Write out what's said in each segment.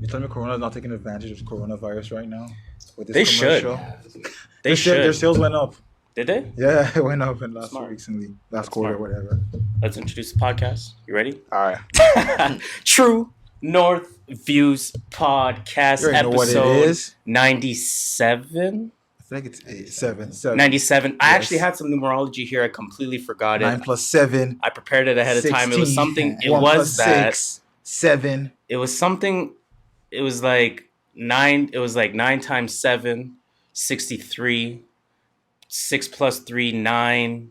You telling me Corona's not taking advantage of coronavirus right now? With this They should. commercial? They should. Their sales went up. Did they? Yeah, it went up in last Smart. recently. Last That's quarter, smart. whatever. Let's introduce the podcast. You ready? All right. True North Views Podcast, You already know what it episode is. 97. I think it's 7. 97. I Yes. actually had some numerology here. I completely forgot 9 it. plus 7. I prepared it ahead of time. It was 16. something. It 1 was plus that. 6. 7. It was something. It was like 9. It was like 9 times 7, 63. 6 plus 3, 9.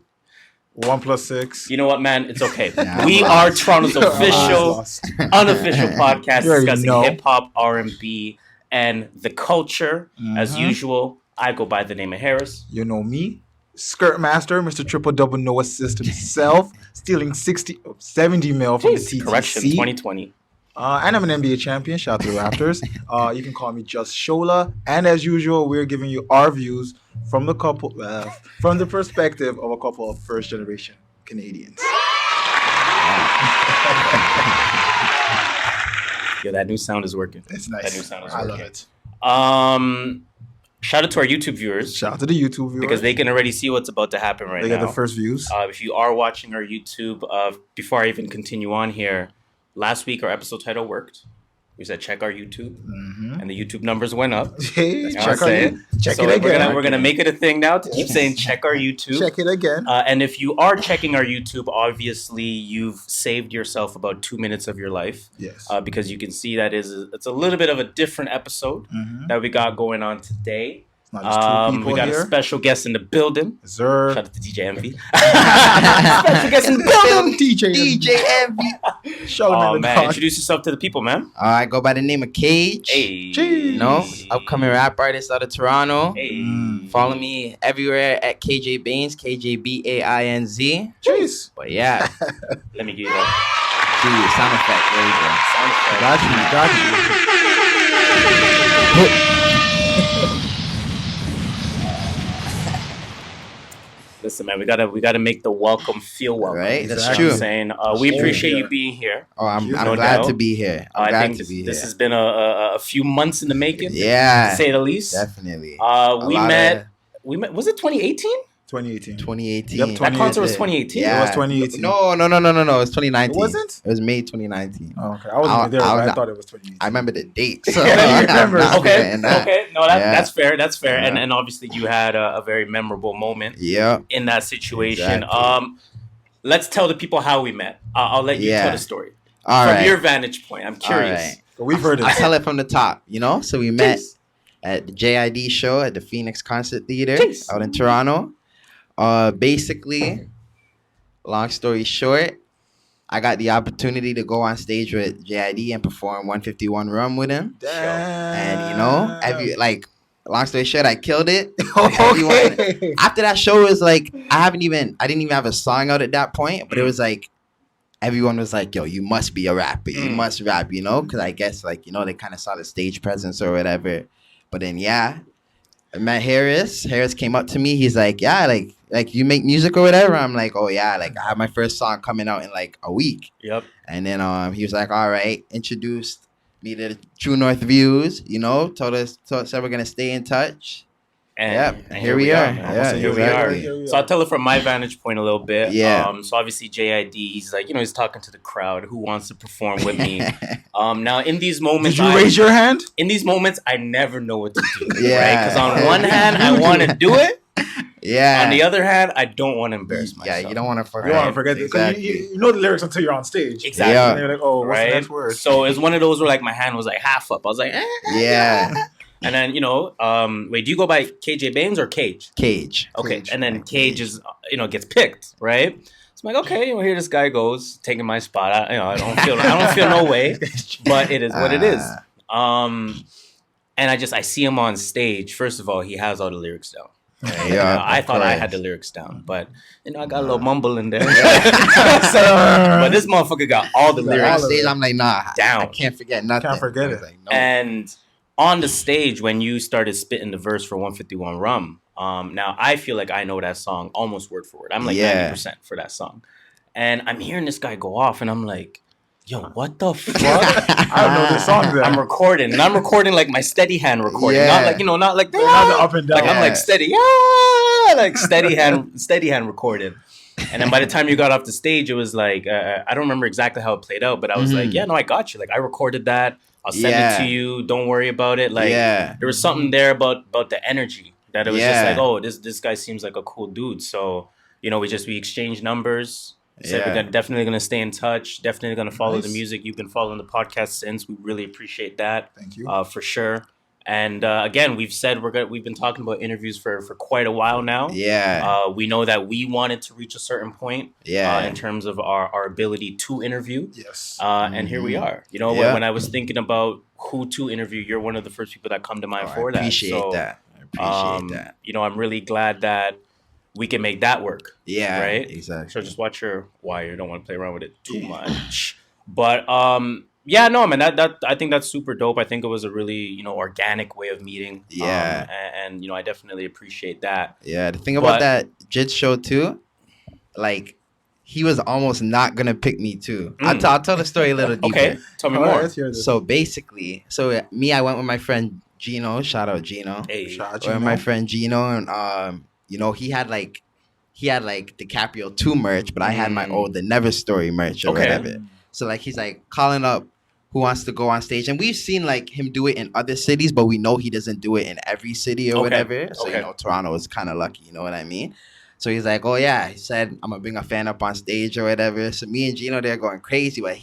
1 plus 6. You know what, man? It's okay. Yeah, We I'm are lost. Toronto's official, Lost. unofficial podcast You already discussing know. hip hop, R&B, and the culture. As Mhm. usual, I go by the name of Harris. You know me, Skirt Master, Mr. Triple Double No Assist himself, stealing 70 mil from the TTC. Correction, 2020. And I'm an NBA champion. Shout out to the Raptors. You can call me Just Shola. And as usual, we're giving you our views from the from the perspective of a couple of first generation Canadians. Yeah, that new sound is working. It's nice. That new sound is I love working. it. Shout out to our YouTube viewers Shout out to the YouTube viewers. because they can already see what's about to happen right they now. get the first views. If you are watching our YouTube, before I even continue on here, last week our episode title worked. We said check our YouTube, and the YouTube numbers went up. Hey, That's check what I'm saying. Check So it again. we're gonna make it a thing now to keep saying check our YouTube. Check it again. And if you are checking our YouTube, obviously you've saved yourself about 2 minutes of your life Yes. because you can see that it's a little bit of a different episode that we got going on today. Not just two people We got here. a special guest in the building. Sir. Shout out to DJ Envy. Special guest in the building. DJ. Envy. Show Oh him in the man, car. introduce yourself to the people, man. I go by the name of Kaje. Hey, Jeez. You know, upcoming rap artist out of Toronto. Hey, Follow me everywhere at KJ Baines, KJBAINZ. Jeez. But yeah, let me give you that sound effect. There you go. sound effect. Got you. Listen, man, we gotta make the welcome feel welcome. Right, that's Exactly. You know what true. I'm saying we appreciate Yeah. you being here. Oh, I'm No glad doubt. to be here. I'm I glad think to be here. this has been a few months in the making, to Yeah, say the least. definitely. We lot met. We met. Was it 2018? 2018. 2018. Yep, That concert was 2018. 2018. Yeah. It was 2018. No. It was 2019. It wasn't? It was May 2019. Oh, okay. I wasn't there, but I thought it was 2018. I remember the date. So Yeah, you remember. I'm not Okay. forgetting that. Okay. No, Yeah. that's fair. That's fair. Yeah. And obviously you had a very memorable moment Yeah. in that situation. Exactly. Let's tell the people how we met. I'll let you Yeah. tell the story All from right. your vantage point. I'm curious. right. But we've heard I'll it. tell it from the top, So we met Jeez. at the JID show at the Phoenix Concert Theater Jeez. out in Toronto. Basically, long story short, I got the opportunity to go on stage with JID and perform 151 Rum with him. Damn. And long story short, I killed it. Okay. After that show, it was like I didn't even have a song out at that point, but it was like everyone was like, yo, you must be a rapper. You must rap, because I guess they kind of saw the stage presence or whatever. But then I met Harris. Harris came up to me. He's like, yeah, like you make music or whatever. I'm like, oh yeah, like I have my first song coming out in like a week. Yep. And then he was like, all right, introduced me to the True North Views, said we're gonna stay in touch. And here we are. man. Yeah, So here exactly. we are. So I'll tell it from my vantage point a little bit. Yeah. So obviously JID, he's like, he's talking to the crowd who wants to perform with me. Now in these moments, Did you raise your hand? in these moments, I never know what to do. Yeah. Right? Because on one hand, I want to do it. Yeah. On the other hand, I don't want to embarrass myself. Yeah, you don't want to forget. You don't want to forget this. 'Cause Exactly. you know the lyrics until you're on stage. Exactly. Yeah. And you're like, oh, what's the Right. next word? So it's one of those where like my hand was like half up. I was like, Yeah. And then wait, do you go by KJ Baines or Cage? Cage. Okay, Cage. and then Cage is gets picked, right? So I'm like, okay, here this guy goes taking my spot. I don't feel no way, but it is what it is. And I see him on stage. First of all, he has all the lyrics down. Right? Yeah, I of thought I course. had the lyrics down, but I got a little mumble in there. But this motherfucker got all the On lyrics. stage, I'm like, nah, Down. I can't forget nothing. Can't forget I was it. like, no. And on the stage, when you started spitting the verse for 151 Rum, now I feel like I know that song almost word for word. I'm like Yeah. 90% for that song. And I'm hearing this guy go off, and I'm like, yo, what the fuck? I don't know this song then. I'm recording, and I'm recording like my steady hand recording, Yeah. not like not like Not the up and down. like I'm Yeah. like steady, like steady hand recording. And then by the time you got off the stage, it was like I don't remember exactly how it played out, but I was like, yeah, no, I got you. Like I recorded that. I'll send it to you. Don't worry about it. Like there was something there about the energy that it was just like, oh, this guy seems like a cool dude. So we exchanged numbers. Said we're definitely gonna stay in touch. Definitely gonna follow the music. You've been following the podcast since. We really appreciate that. Thank you. For sure. And again, we've said we've been talking about interviews for quite a while now. Yeah. We know that we wanted to reach a certain point. In terms of our ability to interview. Yes. And here we are. When I was thinking about who to interview, you're one of the first people that come to mind for that. I appreciate that. I'm really glad that we can make that work. Yeah. Right? Exactly. So just watch your wire. Don't want to play around with it too much. But that I think that's super dope. I think it was a really, organic way of meeting. Yeah. And I definitely appreciate that. Yeah. The thing about that Jid show too, like he was almost not gonna pick me too. I'll tell the story a little deeper. Okay. Tell me more. So basically, I went with my friend Gino. Shout out Gino. Hey. Shout out With Gino. my friend Gino, and he had like DiCaprio 2 merch, but I had my old The Never Story merch or whatever. So like he's like calling up who wants to go on stage, and we've seen like him do it in other cities, but we know he doesn't do it in every city or whatever. So Toronto is kind of lucky, you know what I mean? So he's like, oh yeah, he said I'm gonna bring a fan up on stage or whatever. So me and Gino, they're going crazy, but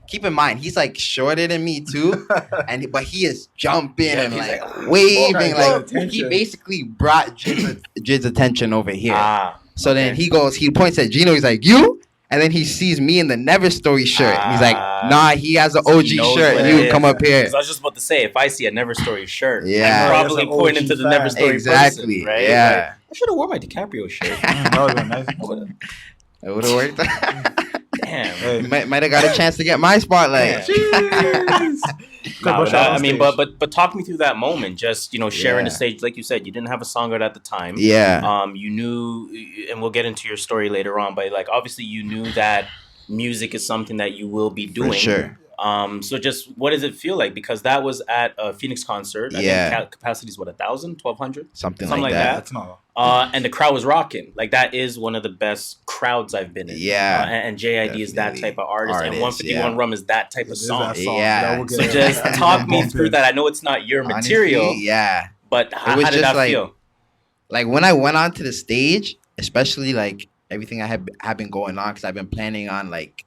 keep in mind he's like shorter than me too, but he is jumping and like waving, like he basically brought Jid's attention over here. So then he points at Gino, he's like, you? And then he sees me in the Never Story shirt. He's like, nah, he has an OG shirt. You come up here. I was just about to say, if I see a Never Story shirt, Yeah. I'm probably pointing to the Never Story Exactly. person, right? Yeah. Like, I should have worn my DiCaprio shirt. That would have been nice. It would have worked. Damn. Hey. Might have got a chance to get my spotlight. But talk me through that moment. Just sharing the stage, like you said, you didn't have a song out at the time. Yeah. You knew, and we'll get into your story later on. But like, obviously, you knew that music is something that you will be doing. For sure. So just what does it feel like? Because that was at a Phoenix concert. I think capacity is 1,000, 1,200? Something like that. That's not. And the crowd was rocking. Like that is one of the best crowds I've been in. Yeah. And JID is that type of artist. And 151 Rum is that type of song. Yeah. So just talk me through that. I know it's not your material. Honestly, yeah. But how did that feel? Like when I went onto the stage, especially like everything I had been going on, because I've been planning on like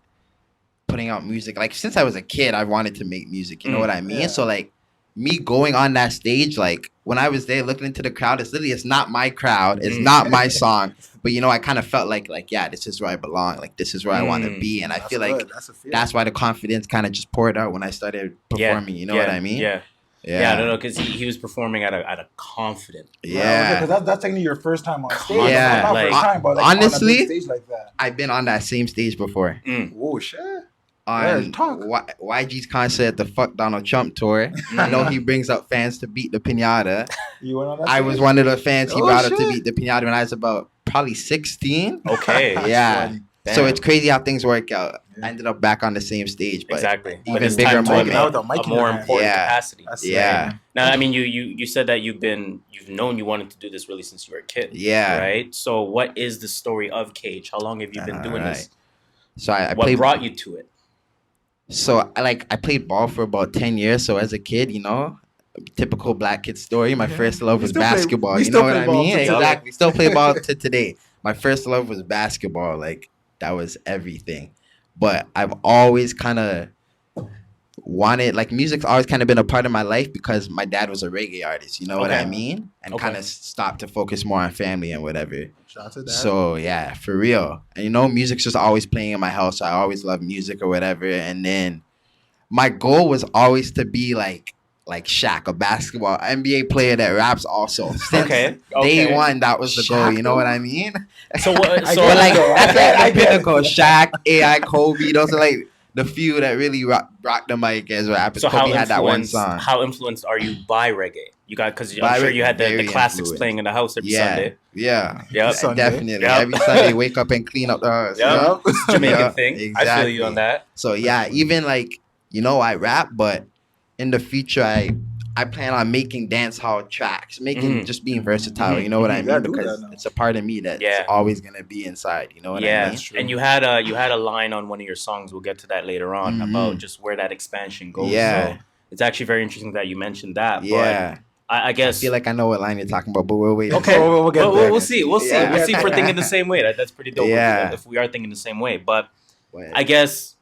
putting out music. Like since I was a kid, I wanted to make music. You know what I mean? Yeah. So like me going on that stage, like when I was there looking into the crowd, it's not my crowd. It's not my song. But I kind of felt like yeah, this is where I belong. Like this is where I want to be. And I feel like that's why the confidence kind of just poured out when I started performing. You know what I mean? Yeah, no, because he was performing at a confident. Yeah, because that's technically your first time on stage. Yeah, not like, first time, but like honestly, on a big stage like that. I've been on that same stage before. Oh shit! On YG's concert at the Fuck Donald Trump tour. I know he brings up fans to beat the pinata. You went on that I stage? was one of the fans he brought up to shit. beat the pinata when I was about probably 16. Okay. Yeah. Funny. So it's crazy how things work out. I ended up back on the same stage, but Exactly. even But it's bigger time to moment. Now with the mic a in more your hand. important Yeah. capacity. That's Yeah. Now, I mean, you said that you've known you wanted to do this really since you were a kid. Yeah. Right. So, what is the story of Cage? How long have you been doing this? So I What played. brought you to it? So I played ball for about 10 years. So as a kid, typical black kid story. My first love was still play- basketball. you You still know what play I ball mean? to today. Exactly. Still play ball to today. My first love was basketball. Like that was everything. But I've always kind of wanted, like, music's always kind of been a part of my life because my dad was a reggae artist. You know what I mean? And kind of stopped to focus more on family and whatever. Shout out to that. So yeah, for real. And music's just always playing in my house. So I always loved music or whatever. And then my goal was always to be like Shaq, a basketball NBA player that raps also. Since day one, that was the goal. You know what I mean? So what? But like that's like the pinnacle. Shaq, AI, Kobe. Those are like the few that really rock the mic as rappers. So Kobe had that one song. how influenced are you by reggae? You got because By I'm sure reggae, you had the very classics influenced. playing in the house every Yeah, Sunday. yeah, Yep. Sunday. definitely. Yep. Every Sunday, wake up and clean up the house. Yep. It's a Jamaican Yeah, thing. I feel exactly. you on that. So yeah, even like I rap, but in the future, I plan on making dance hall tracks, just being versatile. You know what I Yeah, mean? do Because that now. it's a part of me that's Yeah. always gonna be inside. You know what I mean? And you had a line on one of your songs. We'll get to that later on about just where that expansion goes. Yeah. So it's actually very interesting that you mentioned that. Yeah. But I guess I feel like I know what line you're talking about, but we'll wait. okay. We'll get there. We'll see. We'll see. Yeah. We'll see if we're thinking the same way. That's pretty dope. Yeah. If we are thinking the same way, but But- I guess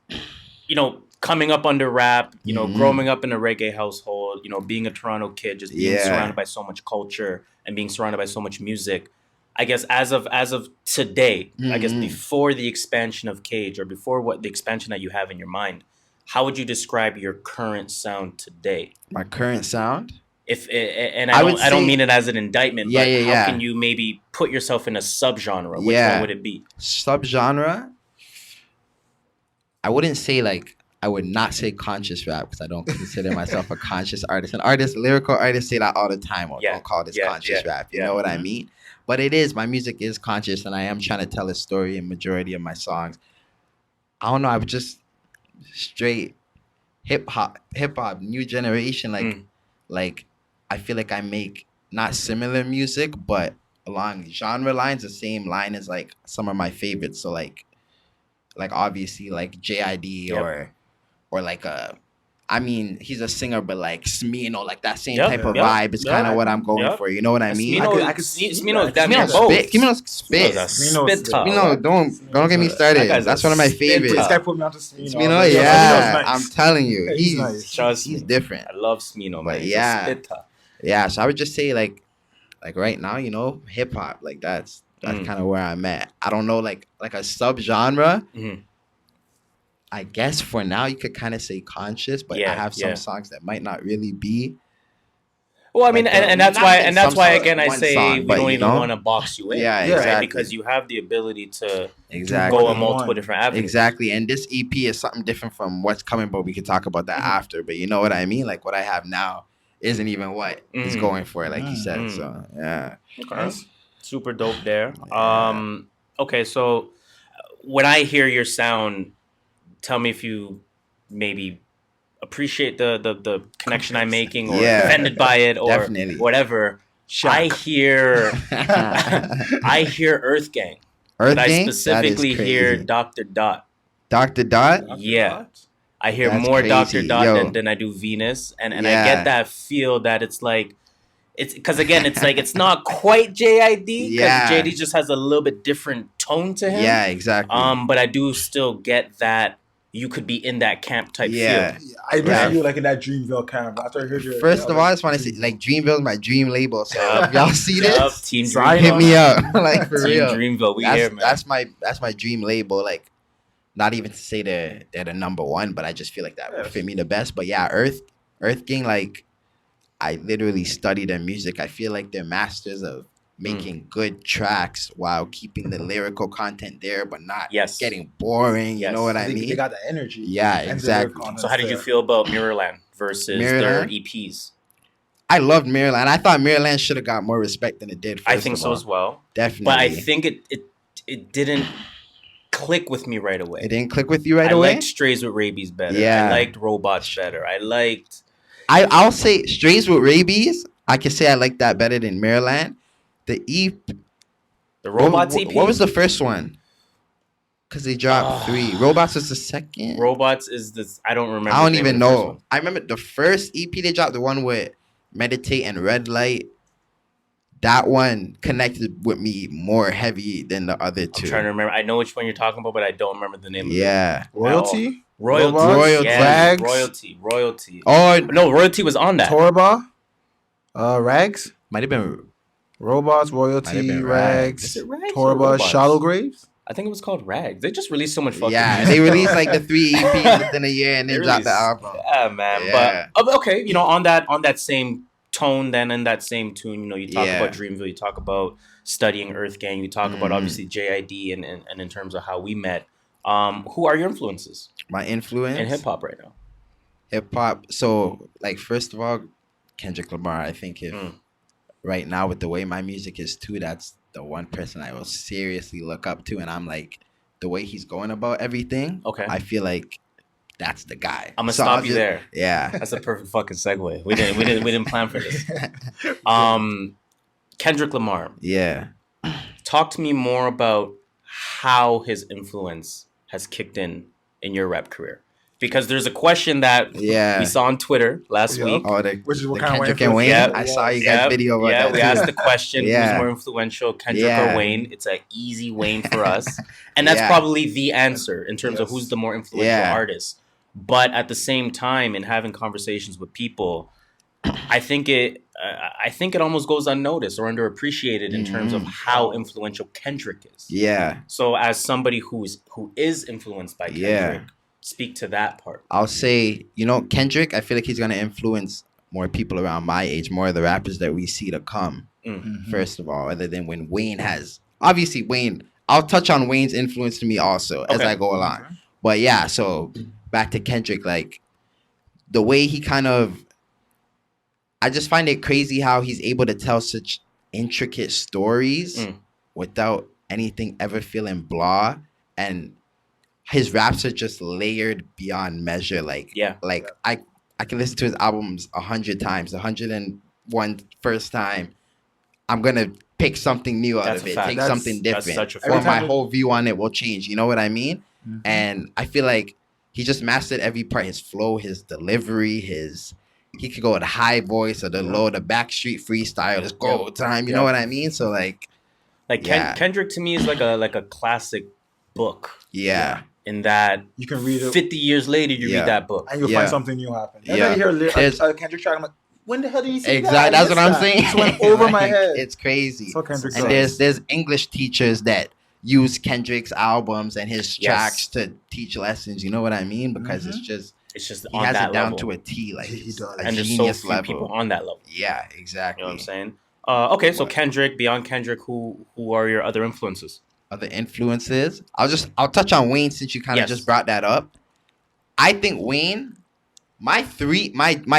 coming up under rap, growing up in a reggae household, being a Toronto kid, just being surrounded by so much culture and being surrounded by so much music. I guess as of today, I guess before the expansion of Cage or before the expansion that you have in your mind, how would you describe your current sound today? My current sound? I don't mean it as an indictment, but how can you maybe put yourself in a subgenre? Which one would it be? Subgenre? I wouldn't say I would not say conscious rap because I don't consider myself a conscious artist. Lyrical artists say that all the time. Don't call this conscious rap. You know what I mean? But it is. My music is conscious, and I am trying to tell a story in majority of my songs. I don't know. I would just straight hip hop, new generation. Like I feel like I make not similar music, but along genre lines, the same line as some of my favorites. So like obviously JID or he's a singer, but Snoh, that same type of vibe is kind of what I'm going for. You know what I mean? Snoh is damn near both. Snoh spit. Snoh, don't get me started. That's one of my favorites. This guy put me onto Snoh. Snoh, yeah, I'm telling you, He's nice. he's different. I love Snoh, man. But He's a spitter. Yeah. So I would just say like right now, hip hop, that's kind of where I'm at. I don't know, like a subgenre. I guess for now you could kind of say conscious, but I have some songs that might not really be. Well, I mean, and that's why again I say song, we don't even want to box you in, exactly. right? Because you have the ability to Exactly. go on multiple different avenues. Exactly, and this EP is something different from what's coming, but we can talk about that after. But you know what I mean? Like what I have now isn't even what he's going for, like you said. So yeah, okay, super dope there. Okay, so when I hear your sound, tell me if you maybe appreciate the connection I'm making or offended by it or whatever. I hear Earth Gang. Earth But I Gang? specifically That is hear crazy. Dr. Dot. Dr. Dot? Yeah. I hear That's more crazy. Dr. Dot Yo. than I do Venus. And I get that feel that it's because again, it's not quite JID because JD just has a little bit different tone to him. Yeah, exactly. But I do still get that you could be in that camp type feel. I do see you in that Dreamville camp. After I heard your First of all, I just want to say, Dreamville is my dream label. So if y'all see this, Team hit Dreamville. me up. For Team real. Dreamville, we that's, here, man. That's my dream label. Not even to say they're the number one, but I just feel like that would fit me the best. But yeah, Earth Gang, I literally study their music. I feel like they're masters of making good tracks while keeping the lyrical content there, but not getting boring. You know what I mean? They got the energy. Yeah, exactly. So how did you feel about Mirrorland versus their EPs? I loved Mirrorland. I thought Mirrorland should have got more respect than it did. I think so as well. Definitely. But I think it didn't click with me right away. It didn't click with you right away? I liked Strays with Rabies better. Yeah. I liked Robots better. I'll say Strays with Rabies. I can say I like that better than Mirrorland. The Robots EP? What was the first one? Because they dropped 3. Robots was the second? Robots is this. I don't remember. I don't even know. I remember the first EP they dropped, the one with Meditate and Red Light. That one connected with me more heavy than the other two. I'm trying to remember. I know which one you're talking about, but I don't remember the name of it. Yeah. Royalty? Royalty. Yeah, Rags? Royalty. Oh, no, Royalty was on that. Torba? Rags? might have been Robots, Might have Royalty, been Rags, Is it Rags or Torba, Robots? Shallow Graves? I think it was called Rags. They just released so much fucking Yeah, music. they released the 3 EPs within a year and then They dropped the released- album. Yeah, man. Yeah. But okay, on that same tone, then in that same tune, you talk Yeah. about Dreamville, you talk about studying Earth Gang, you talk about obviously JID and in terms of how we met. Who are your influences My influence in hip hop right now? Hip hop. So, like, first of all, Kendrick Lamar. I think if right now with the way my music is too, that's the one person I will seriously look up to, and I'm like, the way he's going about everything. Okay. I feel like that's the guy. I'm gonna So stop I'll you there. Yeah. That's a perfect fucking segue. We didn't plan for this. Kendrick Lamar. Yeah. Talk to me more about how his influence has kicked in your rap career. Because there's a question that we saw on Twitter last week. Oh, Which is what the kind Kendrick of and Wayne. Yep. I saw you guys' video about that. We asked the question, Yeah. who's more influential, Kendrick or Wayne? It's an easy Wayne for us. And that's Yeah. probably the answer in terms of who's the more influential artist. But at the same time, in having conversations with people, I think it almost goes unnoticed or underappreciated in terms of how influential Kendrick is. Yeah. So as somebody who is influenced by Kendrick, speak to that part. I'll say, Kendrick, I feel like he's going to influence more people around my age, more of the rappers that we see to come, first of all, other than when Wayne has... Obviously, Wayne... I'll touch on Wayne's influence to me also as I go along. Okay. But yeah, so back to Kendrick, like, the way he kind of... I just find it crazy how he's able to tell such intricate stories without anything ever feeling blah, and his raps are just layered beyond measure. Like I can listen to his albums 100 times, 101 first time. I'm gonna pick something new out of it, take something different, or my whole view on it will change. You know what I mean? And I feel like he just mastered every part: his flow, his delivery, he could go with the high voice or the low, the backstreet freestyle, just go time. You know what I mean? So Kendrick to me is like a classic book. Yeah. In that you can read it 50 years later, you read that book and you'll find something new happen. Yeah. You hear a Kendrick track, I'm like, when the hell did you see that? Exactly. That's what I'm saying. It went over my head. It's crazy. So Kendrick and there's English teachers that use Kendrick's albums and his tracks to teach lessons. You know what I mean? Because it's just he has it down to a T. Like he does. And there's so few people on that level. Yeah, exactly. You know what I'm saying? Okay, so Kendrick, beyond Kendrick, who are your other influences? Other influences? I'll touch on Wayne since you kind of just brought that up. I think Wayne, my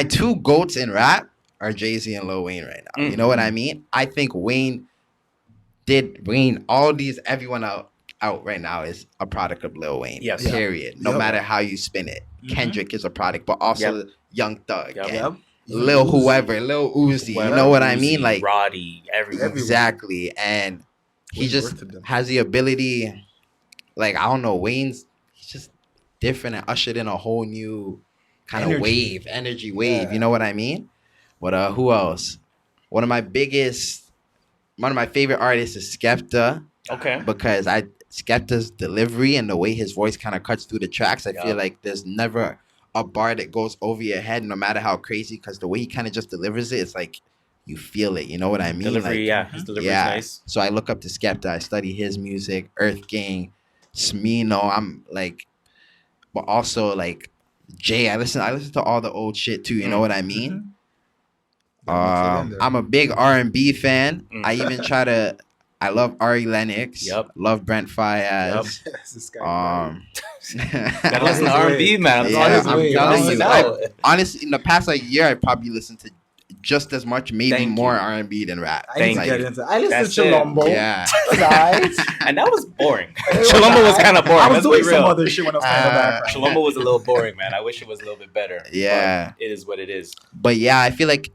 two GOATs in rap are Jay-Z and Lil Wayne right now. You know what I mean? I think Wayne everyone out right now is a product of Lil Wayne. Yes. Period. No matter how you spin it. Kendrick is a product, but also Young Thug. Lil whoever, Lil Uzi. You know what I mean? Like Roddy, everyone. Exactly. And he just has the ability, like, I don't know, he's just different and ushered in a whole new kind of energy wave. You know what I mean? But who else? One of my favorite artists is Skepta. Okay. Because Skepta's delivery and the way his voice kind of cuts through the tracks, I feel like there's never a bar that goes over your head, no matter how crazy, because the way he kind of just delivers it, it's like you feel it. You know what I mean? Delivery, his delivery is nice. So I look up to Skepta. I study his music, Earth Gang, Smino. I'm like, but also like Jay. I listen to all the old shit too. You know what I mean? I'm a big R&B fan. I even I love Ari Lennox. Love Brent Fayez. Gotta listen to R&B, man. I'm telling you. Honestly, in the past year, I probably listened to just as much, maybe more R&B than rap. I listened to Chilombo. Yeah. And that was boring. Chilombo was kind of boring. I was doing some other shit when I was playing the background. Chilombo was a little boring, man. I wish it was a little bit better. Yeah. But it is what it is. But yeah, I feel like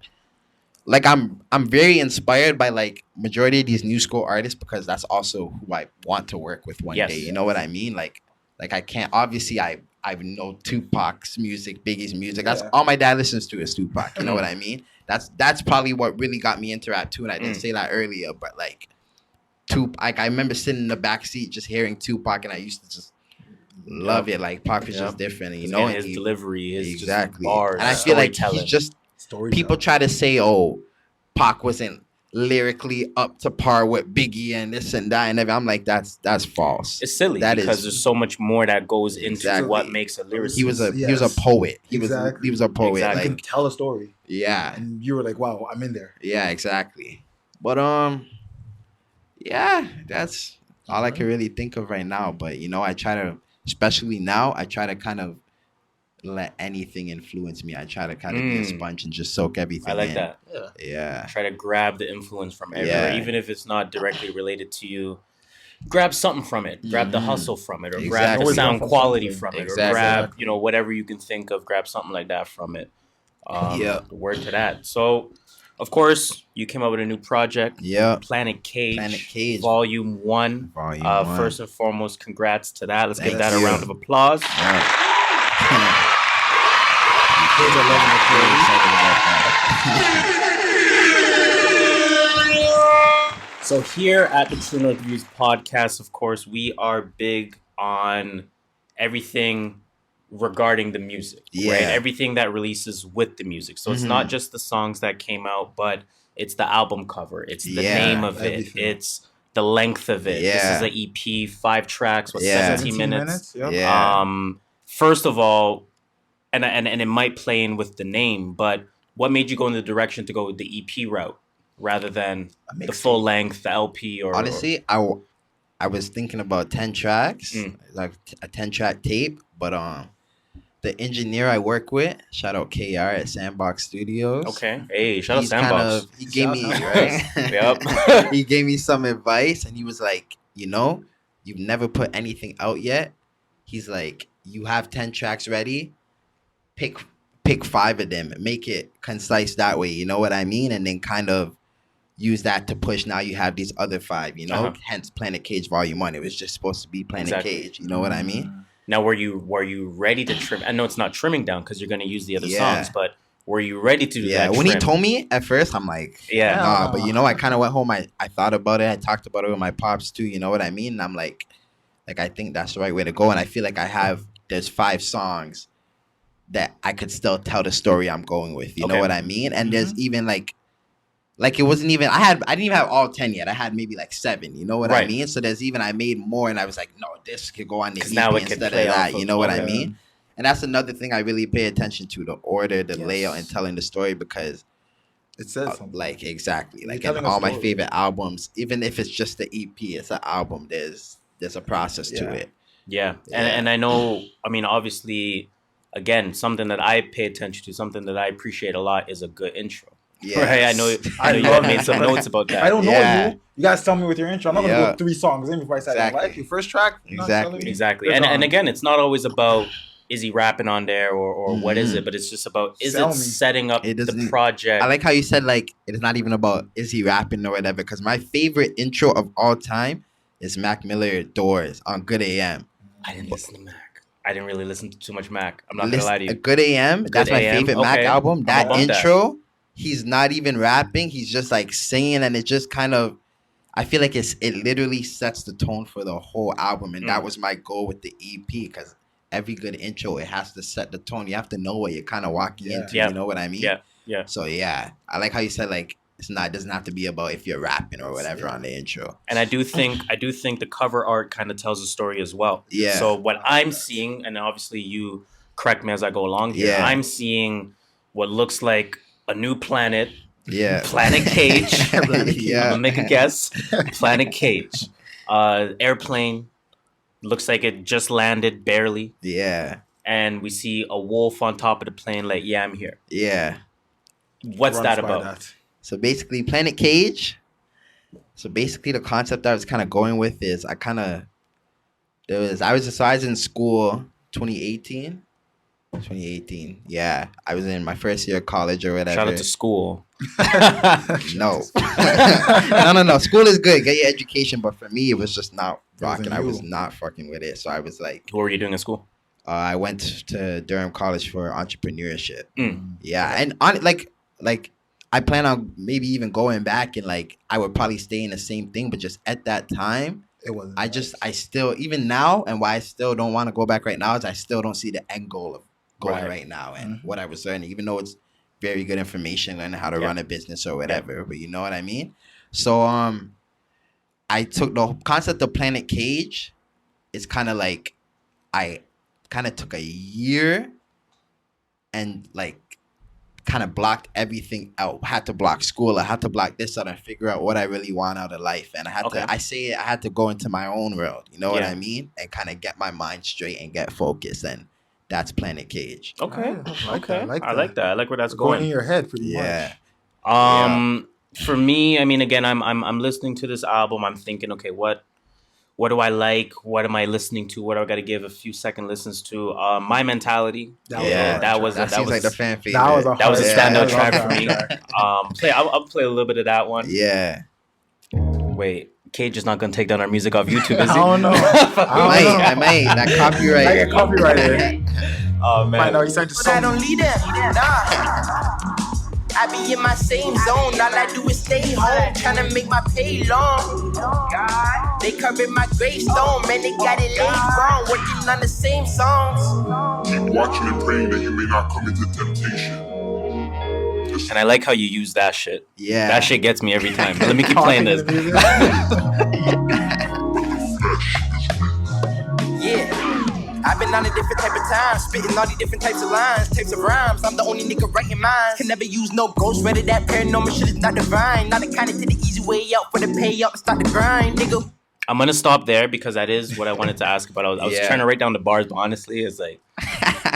I'm very inspired by like majority of these new school artists because that's also who I want to work with one day. You know what I mean? Like I can't, obviously I know Tupac's music, Biggie's music. That's all my dad listens to is Tupac. You know what I mean? That's probably what really got me into rap too. And I didn't say that earlier, but like I remember sitting in the back seat just hearing Tupac, and I used to just love it. Like Pac was just different, and his delivery, his just bars, and I feel like he's just people try to say, oh, Pac wasn't lyrically up to par with Biggie and this and that and everything. I'm like, that's false. It's silly because there's so much more that goes into what makes a lyricist. He was a poet. He was a poet. Like, can tell a story. Yeah. And you were like, wow, I'm in there. Yeah, exactly. But yeah, that's all I can really think of right now. But I try to especially now, I try to kind of let anything influence me. I try to kind of be a sponge and just soak everything I like in. that. Yeah. Try to grab the influence from everywhere, even if it's not directly related to you. Grab something from it. Grab the hustle from it, or grab the Always learn sound from quality something. from it, or Exactly. grab whatever you can think of. Grab something like that from it. Word to that. So, of course, you came up with a new project. Yeah. Planet Cage. Planet Cage. Volume 1. Volume 1. First and foremost, congrats to that. Let's give Thank that a you. round of applause. Yeah. Kids are loving the Very plays. excited about that. So here at the InterViews podcast, of course, we are big on everything regarding the music, right? Yeah. Everything that releases with the music. So it's not just the songs that came out, but it's the album cover. It's the name of everything. it. It's the length of it. Yeah. This is an EP, 5 tracks, 17 minutes. Yep. Yeah. First of all, and it might play in with the name, but what made you go in the direction to go with the EP route rather than the full length, the LP? Or honestly, I was thinking about 10 tracks, like a 10-track tape, but the engineer I work with, shout out KR at Sandbox Studios. Okay. Hey, shout out he's Sandbox. he gave me Yep. he gave me some advice, and he was like, you've never put anything out yet. He's like, you have 10 tracks ready, pick 5 of them, make it concise that way, you know what I mean? And then kind of use that to push. Now you have these other 5, hence Planet Cage Volume 1. It was just supposed to be Planet Cage, you know what I mean? Now, were you ready to trim? I know it's not trimming down because you're going to use the other songs, but were you ready to do that? Yeah, when he trim? told me at first, I'm like, nah. But I kind of went home. I thought about it. I talked about it with my pops too. You know what I mean? And I'm like I think that's the right way to go. And I feel like there's 5 songs that I could still tell the story I'm going with. You know what I mean? And there's even like it wasn't even, I didn't even have all 10 yet. I had maybe like 7, you know what I mean? So I made more, and I was like, no, this could go on the EP now it instead of play that, off you know what I mean? And that's another thing I really pay attention to, the order, the layout, and telling the story, because it says something. like, exactly. Like telling in a all my story. favorite albums, even if it's just the EP, it's an album, there's a process to it. Yeah. And I know, I mean, obviously, again, something that I pay attention to, something that I appreciate a lot is a good intro. Yeah. Right? I know you have made some notes about that. I don't know you. You guys tell me with your intro. I'm not gonna go 3 songs in before I say Exactly. like your first track. Exactly. And again, it's not always about is he rapping on there or what is it, but it's just about setting up the project. I like how you said like it's not even about is he rapping or whatever, because my favorite intro of all time is Mac Miller Doors on Good AM. I didn't listen to Mac. I didn't really listen to too much Mac. I'm not gonna lie to you. Good AM, that's my favorite Mac album. That intro, he's not even rapping. He's just like singing, and it just kind of, I feel like it literally sets the tone for the whole album. And that was my goal with the EP, because every good intro, it has to set the tone. You have to know what you're kind of walking into. You know what I mean? Yeah. So I like how you said like it doesn't have to be about if you're rapping or whatever on the intro. And I do think the cover art kind of tells a story as well. Yeah. So what I'm seeing, and obviously you correct me as I go along here, I'm seeing what looks like a new planet. Yeah. Planet Cage. I'm gonna make a guess. Planet Cage. Airplane. Looks like it just landed barely. Yeah. And we see a wolf on top of the plane like, yeah, I'm here. Yeah. What's that about? So basically, Planet Cage. So basically, the concept I was kind of going with is I was in school 2018. 2018. Yeah. I was in my first year of college or whatever. Shout out to school. No. No. School is good. Get your education. But for me, it was just not rocking. I was not fucking with it. So I was like... What were you doing at school? I went to Durham College for entrepreneurship. Yeah. And I plan on maybe even going back, and like I would probably stay in the same thing, but just at that time, it wasn't. I still, even now, and why I still don't want to go back right now is I still don't see the end goal of going right now and what I was learning, even though it's very good information, learning how to run a business or whatever, but you know what I mean? So I took the concept of Planet Cage. It's kind of like I kind of took a year and like kind of blocked everything out. I had to block school. I had to block this out and figure out what I really want out of life. And I had I had to go into my own world. You know what I mean? And kind of get my mind straight and get focused. And that's Planet Cage. Okay. I like that. I like that. I like where that's going going. in your head pretty much. For me, I mean, again, I'm listening to this album. I'm thinking, okay, what do I like? What am I listening to? What do I got to give a few second listens to? My Mentality. That was like the fan favorite. That was a standout track for me. I'll play a little bit of that one. Yeah. Wait, Kaje is not gonna take down our music off YouTube, is he? I don't know. I might. That copyright. I get copyrighted. Oh man. Find out you signed to But I don't lead them. Nah. I be in my same zone. All I do is stay home, tryna make my pay long. They covered my gravestone, man. They got it laid wrong. Working on the same songs. Keep watching and praying that you may not come into temptation. And I like how you use that shit. Yeah. That shit gets me every time. Let me keep playing this. Yeah. I've been on a different type of time, spitting all these different types of lines, types of rhymes. I'm the only nigga writing mine. Can never use no ghost, ready that paranormal shit is not divine. Not the kind of to the easy way out for the payout and start the grind, nigga. I'm gonna stop there because that is what I wanted to ask about. I was trying to write down the bars, but honestly, it's like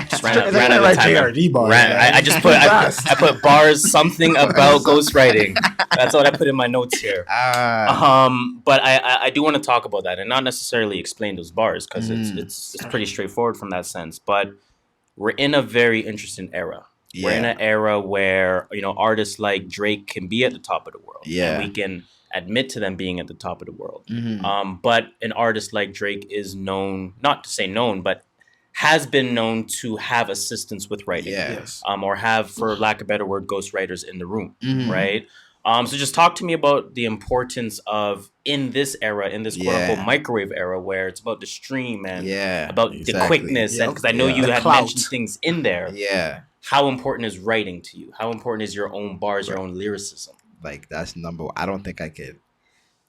just ran out of time. JRD bars. I just put I put bars, something about ghostwriting. That's what I put in my notes here. But I do want to talk about that and not necessarily explain those bars because it's pretty straightforward from that sense. But we're in a very interesting era. Yeah. We're in an era where artists like Drake can be at the top of the world. Yeah, and we can admit to them being at the top of the world. But an artist like Drake is known, not to say known, but has been known to have assistance with writing. Yes. Or have, for lack of a better word, ghostwriters in the room, right? So just talk to me about the importance of, in this era, in this quote-unquote microwave era, where it's about the stream and about the quickness. And because I know you had mentioned things in there. Yeah. How important is writing to you? How important is your own bars, your own lyricism? Like, that's number one. I don't think I could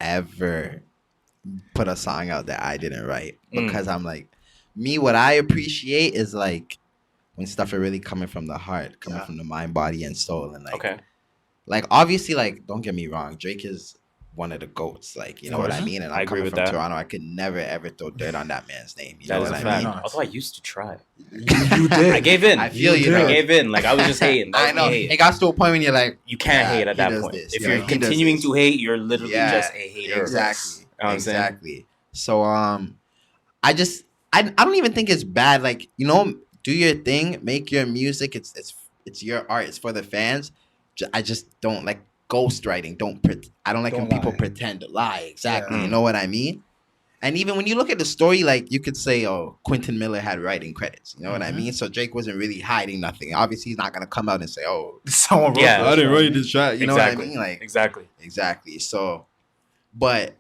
ever put a song out that I didn't write because I'm like, what I appreciate is like when stuff are really coming from the heart, coming from the mind, body, and soul. And like, obviously, like, don't get me wrong, Drake is one of the GOATs. Like, you know what I mean? And I'm coming from Toronto. I could never, ever throw dirt on that man's name. You know what I mean? Although I used to try. You did. I gave in. I feel you. I gave in. Like, I was just hating. I know. It got to a point when you're like, you can't hate at that point. If you're continuing to hate, you're literally just a hater. Exactly. You know what I'm saying? So, I don't even think it's bad. Like, do your thing, make your music. It's your art. It's for the fans. I just don't like ghostwriting. I don't like when people pretend to lie. Exactly. You know what I mean? And even when you look at the story, like, you could say, oh, Quentin Miller had writing credits. You know what I mean? So Drake wasn't really hiding nothing. Obviously, he's not going to come out and say, oh, someone wrote this. I didn't write this track. You know what I mean? Like, Exactly. So, but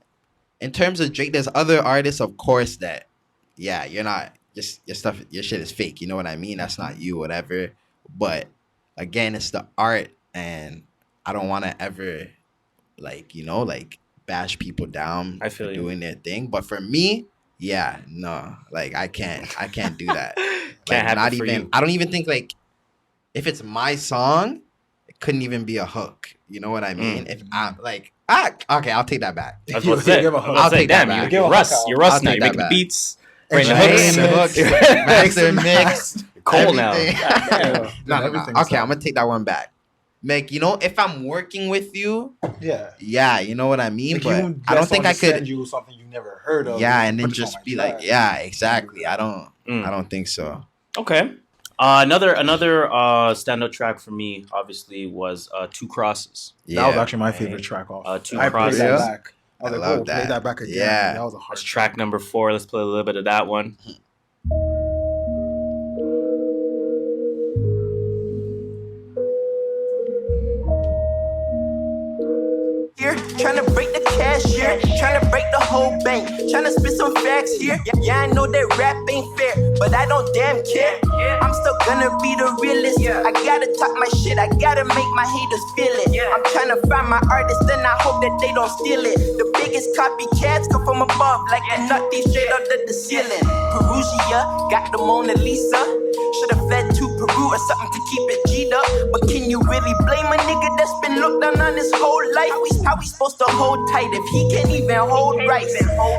in terms of Drake, there's other artists, of course, that, you're not, your shit is fake. You know what I mean? That's not you, whatever. But again, it's the art, and I don't want to ever, bash people down for doing their thing. But for me, no, like, I can't do that. I don't even think, like, if it's my song, it couldn't even be a hook. You know what I mean? If I'm like, okay, I'll take that back. I was about to say, I'll take that back. You're Russ now. You're making the beats. Bring the hooks. Master mix. Cole now. Okay, I'm gonna take that one back. Like, if I'm working with you, you know what I mean. Like, but I don't think I could send you something you never heard of. And then just be like, exactly. I don't think so. Okay. Another standout track for me, obviously, was Two Crosses. That was actually my favorite track off. Two Crosses. I was love play that back again. Yeah. That was a hard track number 4. Let's play a little bit of that one. Trying to break the cashier, trying to break the whole bank, trying to spit some facts here. I know that rap ain't fair, but I don't damn care. I'm still gonna be the realest. I gotta talk my shit, I gotta make my haters feel it. I'm trying to find my artists, and I hope that they don't steal it. The biggest copycats come from above, like a nut deep straight under the ceiling. Perugia got the Mona Lisa. Should've fled to Peru or something to keep it G'd up. But can you you really blame a nigga that's been looked down on his whole life? How we supposed to hold tight if he can't even hold rice?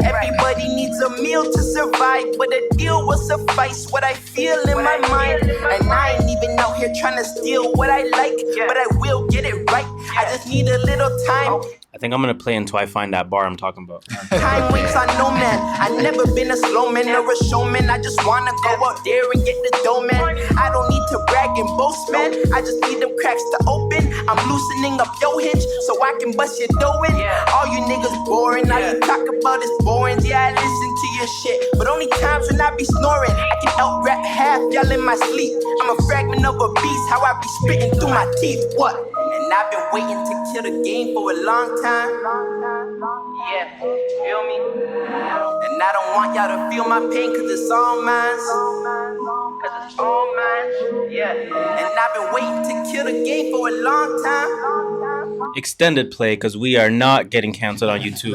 Everybody needs a meal to survive, but a deal will suffice what I feel in my mind. And I ain't even out here trying to steal what I like, but I will get it right. I just need a little time. I think I'm gonna play until I find that bar I'm talking about. Time waits on no man. I never been a slow man or a showman. I just wanna go out there and get the dough, man. I don't need to brag and boast, man. I just need them cracks to open. I'm loosening up your hinge so I can bust your dough in. All you niggas boring. All you talk about is boring. Yeah, I listen to your shit, but only times when I be snoring. I can out rap half y'all in my sleep. I'm a fragment of a beast. How I be spitting through my teeth. What? And I've been waiting to kill the game for a long time. Yeah, feel me? And I don't want y'all to feel my pain, cause it's all mine. Cause it's all mine. Yeah. And I've been waiting to kill the game for a long time. Extended play, because we are not getting canceled on YouTube.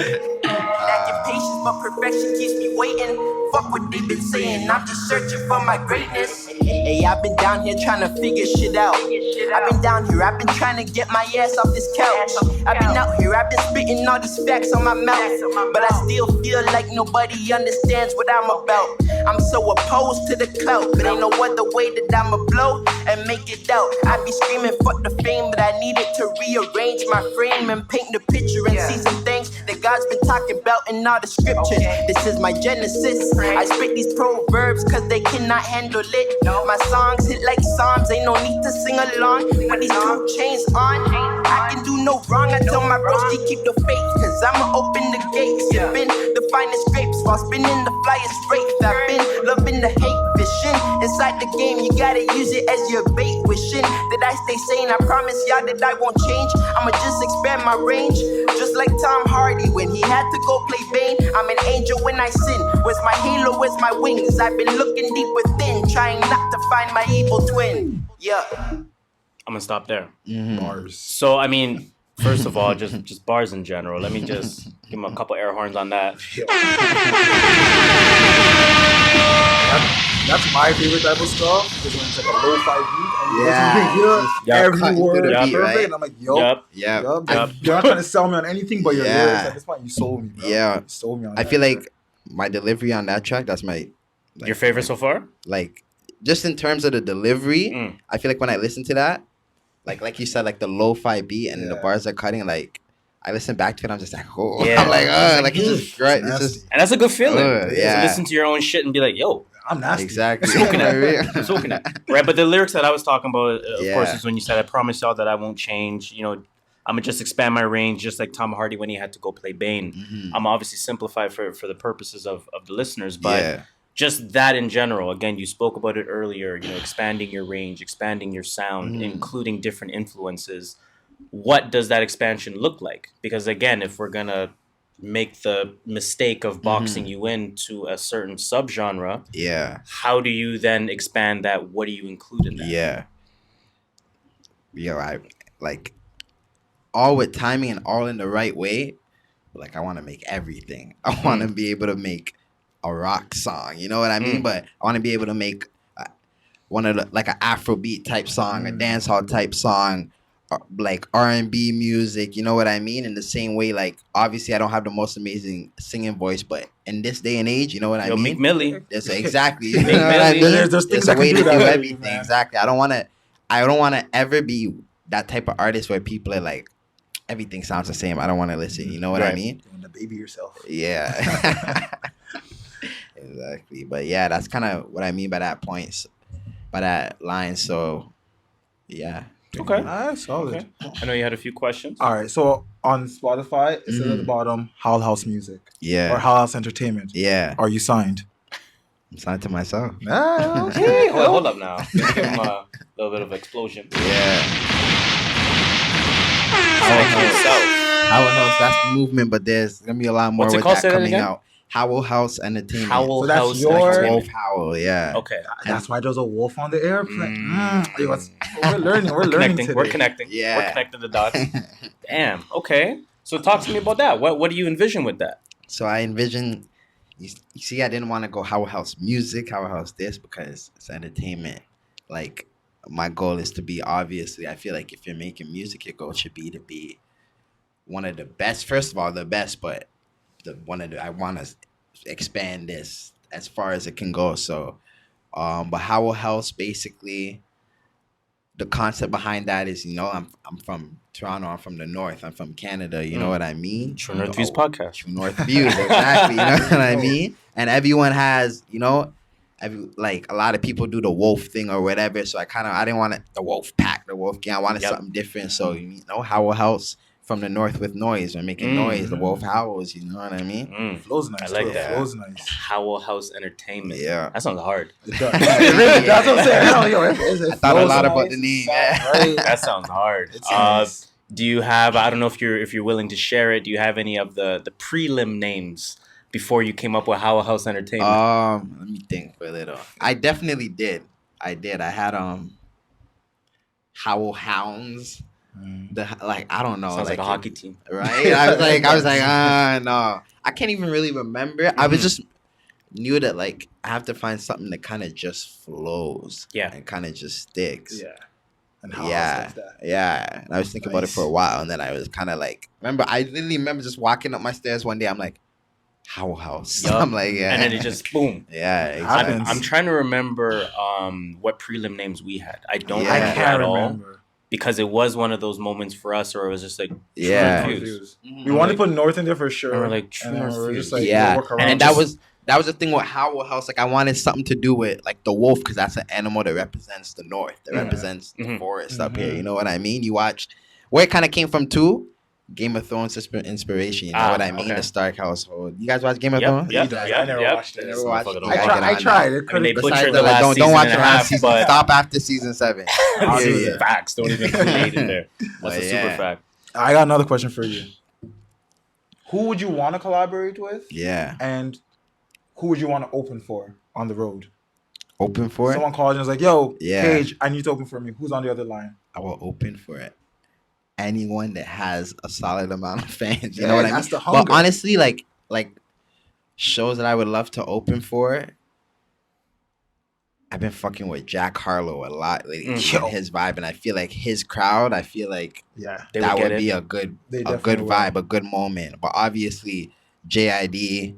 Lacking patience, but perfection keeps me waiting. Fuck what they've been saying, I'm just searching for my greatness. Hey, I've been down here trying to figure shit out. I've been down here, I've been trying to get my ass off this couch. I've been out here, I've been spitting all these facts on my mouth, but I still feel like nobody understands what I'm about. I'm so opposed to the clout, but ain't no other way that I'ma blow and make it out. I be screaming fuck the fame, but I needed to rearrange my frame and paint the picture and see some things that God's been talking about in all the scriptures. This is my genesis. I spit these proverbs cause they cannot handle it. My songs hit like psalms, ain't no need to sing along. With these 2 chains on, I can do no wrong. I tell my bros to keep the faith, cause I'ma open the gates. Sipping the finest grapes while spinning the flyest rape. I've been loving the hate fishing. Inside the game, you gotta use it as your bait. Wishing that I stay sane, I promise y'all that I won't change. I'ma just expand my range, just like Tom Hardy when he had to go play Bane. I'm an angel when I sin. Where's my halo, where's my wings? I've been looking deep within, trying not to find my evil twin. Yeah. I'm gonna stop there. Bars. So I mean, first of all, just bars in general. Let me just give him a couple air horns on that. That's my favorite type of stuff. Is when it's like a lo-fi beat and Yeah. you hear Yeah. every Cutting word through the beat, perfect. right? And I'm like, yo, Yep. Yeah. yup. Yep. You're not trying to sell me on anything but your Yeah. lyrics. At this point, you sold me, bro. Yeah. You sold me on I that feel track. like my delivery on that track, that's my Your favorite so far? like just in terms of the delivery, Mm. I feel like when I listen to that, like you said, like the lo-fi beat and the Yeah. bars are cutting, like I listen back to it, I'm just like, oh, Yeah. I'm like it's just great. It's just And that's a good feeling. Yeah. To listen to your own shit and be like, yo, I'm nasty. exactly. Smoking it. Yeah. soaking it. Right, but the lyrics that I was talking about, of Yeah. course, is when you said, I promise y'all that I won't change. You know, I'm going to just expand my range, just like Tom Hardy when he had to go play Bane. Mhm. I'm obviously simplified for the purposes of the listeners, but Yeah. just that in general. Again, you spoke about it earlier, you know, expanding your range, expanding your sound, Mhm. including different influences. What does that expansion look like? Because again, if we're going to make the mistake of boxing you into a certain subgenre, Yeah. how do you then expand that? What do you include in that? Yeah. Yo, I like all with timing and all in the right way. Like I want to make everything. I want to be able to make a rock song. You know what I mean? But I want to be able to make one of the, like an Afrobeat type song, a dancehall type song, like R&B music. You know what I mean? In the same way, like obviously I don't have the most amazing singing voice, but in this day and age, you know what I Yo, mean? Meek Millie. That's exactly. You Big know what I Millie. mean? There's things There's that a way can to do do that, everything. man. Exactly. I don't want to ever be that type of artist where people are like, everything sounds the same. I don't want to listen. You know what I Right. mean? Doing the baby yourself. Yeah. Exactly. But yeah, that's kind of what I mean by that point, by that line. So yeah. Okay. Nice, solid. Okay. I know you had a few questions. All right, so on Spotify, it says at the bottom, Howl House Music or Yeah. Howl House Entertainment. Yeah. Are you signed? I'm signed to myself. Ah, okay. Hey, hold up now. Let's give him a little bit of explosion. Yeah. Thank you yourself. Howell House, that's the movement, but there's gonna be a lot more What's it with called? that Say that coming again? out. Howell House Entertainment. Howell So that's House your- Entertainment. Wolf Howell, yeah. Okay. That's why there's a wolf on the airplane. We're learning. We're learning Connecting. today. We're connecting. Yeah. We're connecting the dots. Damn. Okay. So talk to me about that. What do you envision with that? So I envision, you see, I didn't want to go Howell House music, Howell House this, because it's entertainment. Like, my goal is to be, obviously, I feel like if you're making music, your goal should be to be one of the best. First of all, the best, but I want to expand this as far as it can go. So, but Howell House, basically, the concept behind that is, I'm from Toronto. I'm from the north. I'm from Canada. You know what I mean? True North Views podcast. True North Views, exactly. You know what I mean? And everyone has, like a lot of people do the wolf thing or whatever. So I didn't want the wolf pack, the wolf gang. I wanted something different. So, Howell House from the north with noise. We're making noise. The wolf howls. You know what I mean? Flows nice. I like that. Flows nice. Howell House Entertainment. Yeah. That sounds hard. It does. It really, that's what I'm saying. I thought a lot about the name. Right? That sounds hard. Nice. Do you have? I don't know if you're willing to share it. Do you have any of the prelim names before you came up with Howell House Entertainment? Let me think for a little. I definitely did. I had Howell Hounds. I don't know. Sounds like a hockey team, right? I was like, no. I can't even really remember. I was just knew that I have to find something that kind of just flows. Yeah. And kind of just sticks. Yeah. And how else does that? Yeah. And I was thinking about it for a while, and then I was kind of I literally remember just walking up my stairs one day. I'm like, Howell House. Yup. I'm like, yeah. And then it just boom. Yeah. Exactly. I'm trying to remember what prelim names we had. I don't Yeah. remember I can't at all. remember. Because it was one of those moments for us where it was just like, Yeah. True North Views. We wanted to put North in there for sure. And we're like, True and then North we're Views. just like, Yeah. we'll work around And this. that was the thing with Howell House. I wanted something to do with the wolf, because that's an animal that represents the north, that represents the forest up here. You know what I mean? You watch where it kind of came from too. Game of Thrones inspiration. You know what I mean? okay. The Stark household. You guys watch Game of Yep, Thrones? yep, I never watched it. Never watched it. I tried. It I mean, they couldn't. butchered the last don't season watch and the a last half, season. but Stop after season 7. That's facts. Don't even create in there. That's But a super fact. I got another question for you. Who would you want to collaborate with? Yeah. And who would you want to open for on the road? Open for it? Someone called and was like, yo, Yeah. Paige, I need you to open for me. Who's on the other line? I will open for it. Anyone that has a solid amount of fans. You know what I mean? That's the hunger. But honestly, like shows that I would love to open for. I've been fucking with Jack Harlow a lot lately. His vibe, and I feel like his crowd. I feel like Yeah. that would be a good definitely will. vibe, a good moment. But obviously, JID,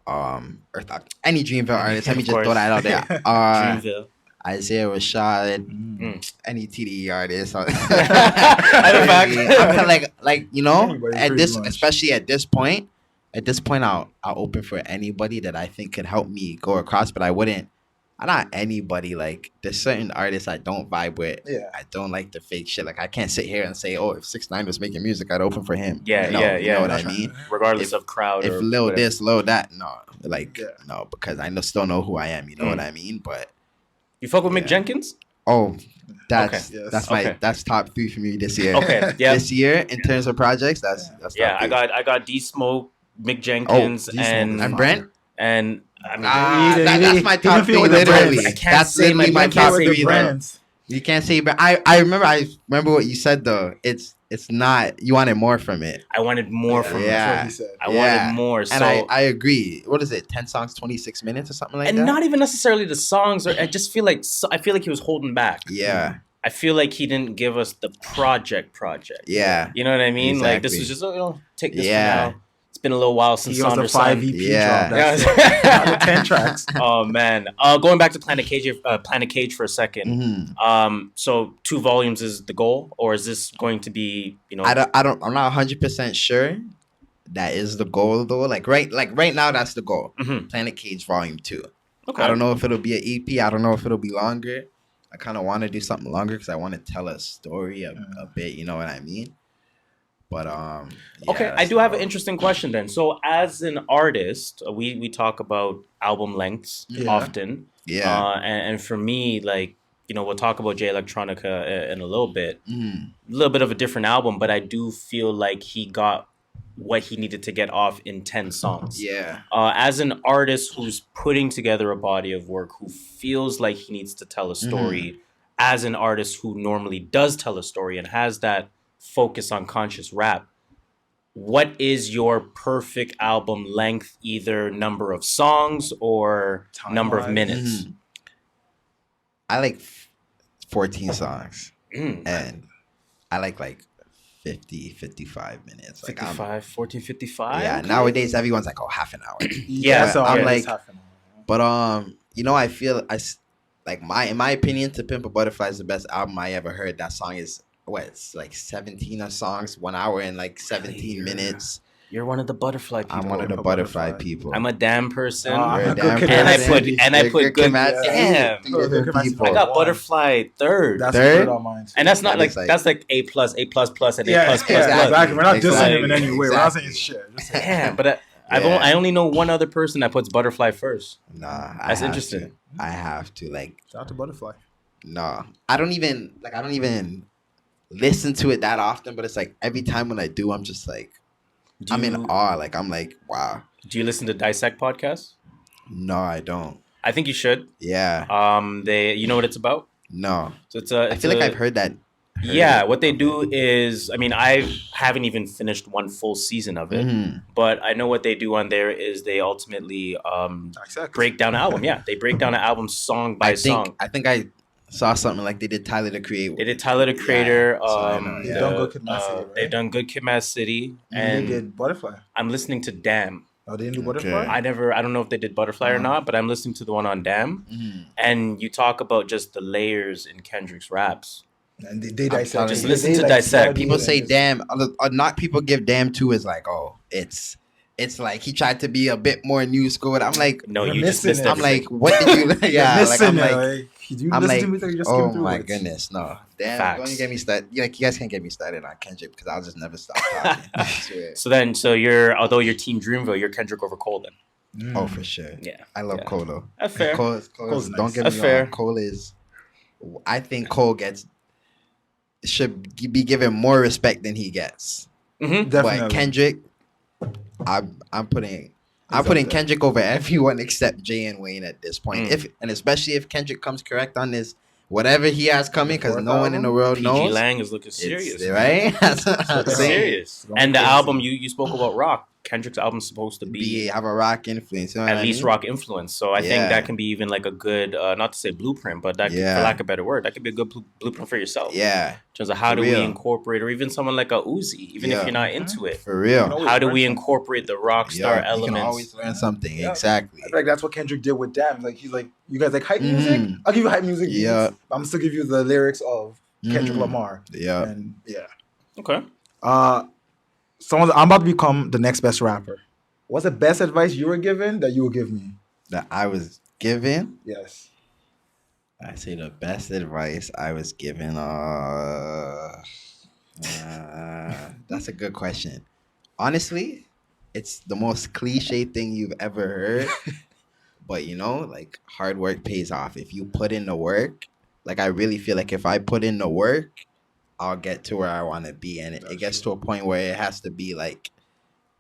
Earth, any Dreamville artist. Let me Of just throw course. that out there. Dreamville. Isaiah Rashad, any TDE artist. I'm fact. kind of like Anybody at pretty this, much. especially at this point. At this point, I'll open for anybody that I think could help me go across. But I wouldn't. I'm not anybody. Like, there's certain artists I don't vibe with. Yeah. I don't like the fake shit. Like, I can't sit here and say, oh, if 6ix9ine was making music, I'd open for him. Yeah, You know what I mean? Regardless of crowd. If or Lil whatever. this, Lil that, no. Yeah. No, because I still know who I am. You know what I mean? But You fuck with Yeah. Mick Jenkins? oh, that's Okay. that's Okay. that's top 3 for me this year. Okay, yeah. This year in terms of projects, that's Yeah, top I 3. got D Smoke, Mick Jenkins, D-Smoke and and Brent. and I mean, That's my top 3 with the literally. brands. I can't That's say literally my- my I can't top say 3. brands. You can't say, but I remember what you said though. It's not, you wanted more from it. I wanted more from Yeah. him. That's what he said. I wanted more. So And I agree. What is it? 10 songs, 26 minutes or something like and that? not even necessarily the songs. I just feel like he was holding back. Yeah. I feel like he didn't give us the project. Yeah. You know what I mean? Like this Exactly. was just take this Yeah. for now. It's been a little while since He was the Saunders 5 Son. EP Yeah. drop. That's Yeah. it. Not the 10 tracks. Oh man. Going back to Planet Cage for a second. Mhm. So 2 volumes is the goal, or is this going to be, I'm not 100% sure that is the goal though. Like right now, that's the goal. Mhm. Planet Cage Volume 2. Okay. I don't know if it'll be an EP. I don't know if it'll be longer. I kind of want to do something longer because I want to tell a story a bit. You know what I mean? But yeah, Okay, I that's do the have an goal. interesting question then. So, as an artist, we talk about album lengths Yeah. often. Yeah. And for me, like, we'll talk about Jay Electronica in a little bit. Mhm. A little bit of a different album, but I do feel like he got what he needed to get off in 10 songs. Yeah. As an artist who's putting together a body of work, who feels like he needs to tell a story, as an artist who normally does tell a story and has that focus on conscious rap, what is your perfect album length, either number of songs or number of Time-wise? minutes? I like 14 songs, Mm. and I like 50, 55 minutes. Like 55, 14, 55? yeah. Okay. Nowadays, everyone's like, oh, half an hour. Yeah, But so I'm yeah, like, it's half an hour. but you know, I feel like in my opinion, To Pimp a Butterfly is the best album I ever heard. That song is it's like 17 of songs, 1 hour and like 17 minutes. You're one of the butterfly people. I'm one of the butterfly people. I'm a damn person. I'm You're a a good damn kid. and I person. put You're good. Kimathi. Damn. You're Good good Kimathi. people. I got One. butterfly third. That's Third? good on mine. Too. And that's not That like is like- that's like A plus, and A plus plus. Yeah, exactly. We're not dissing Exactly. him in any way. We're not saying Exactly. it's shit. Just Damn, but Yeah. I only know one other person that puts butterfly first. Nah, I That's have interesting. to. I have to shout out to Butterfly. no. I don't even listen to it that often, but it's like every time when I do, I'm just like I'm in awe. Like I'm like, wow. Do you listen to Dissect podcast? No, I don't. I think you should. Yeah. You know what it's about? No. So it's I feel like I've heard that. Yeah, what they do is, I mean, I haven't even finished one full season of it, Mhm. but I know what they do on there is they ultimately Dissect. break down an album. Yeah, they break down an album song by song. I think I saw something like they did Tyler the Creator. They did Tyler the Creator. Yeah, so I know, They've done Good Kid, Mad City, right? They've done Good Kid, Mad City, And and they did Butterfly. I'm listening to Damn. Oh, they didn't do Okay. Butterfly? I don't know if they did Butterfly or not, but I'm listening to the one on Damn. Mhm. And you talk about just the layers in Kendrick's raps. And they dissect. Just listen to Dissect. People say damn. Not people give damn to is like, oh, it's like he tried to be a bit more new school. I'm like, No, You're you just missing missed it. I'm everything. like, what did you? Yeah, like I'm like. you I'm listen like, to music, you just oh skim through my it. goodness, no. Damn, Facts. don't even get me started. Like, you guys can't get me started on Kendrick because I'll just never stop talking. I swear. So although you're Team Dreamville, you're Kendrick over Cole then. Oh, for sure. Yeah. I love Yeah. Cole though. That's fair. Cole's Don't nice. get That's me fair. wrong. Cole is. I think Cole should be given more respect than he gets. Mm-hmm. Definitely. But Kendrick, I'm putting up there. Kendrick over everyone except Jay and Wayne at this point. Mm. Especially if Kendrick comes correct on this, whatever he has coming, because Fourth no one in the world PG knows. Lang is looking It's- serious. right? That's what I'm Looking saying. serious. Going And the crazy. album you spoke about Rock. Kendrick's album's supposed to be Have a rock influence. You know what at I least mean? rock influence. So I think Yeah. that can be even like a good, not to say blueprint, but that Yeah. for lack of a better word, that could be a good blueprint for yourself. Yeah, In terms of how For do real. we incorporate, or even someone like a Uzi, even Yeah. if you're not into it, for real. know, how do learn we something. incorporate the rock star Yeah, you can elements? always learn something. Yeah. Exactly. I feel like that's what Kendrick did with Damn. Like he's like, you guys like hype music? Mhm. I'll give you hype music. beats, Yeah. but I'm still give you the lyrics of Kendrick Mhm. Lamar. Yeah. And yeah. Okay. I'm about to become the next best rapper. What's the best advice you were given that you will give me? That I was given. Yes. I say the best advice I was given. That's a good question. Honestly, it's the most cliche thing you've ever heard. But you know, like hard work pays off. If you put in the work, like I really feel like if I put in the work, I'll get to where I want to be. And it gets to a point where it has to be like,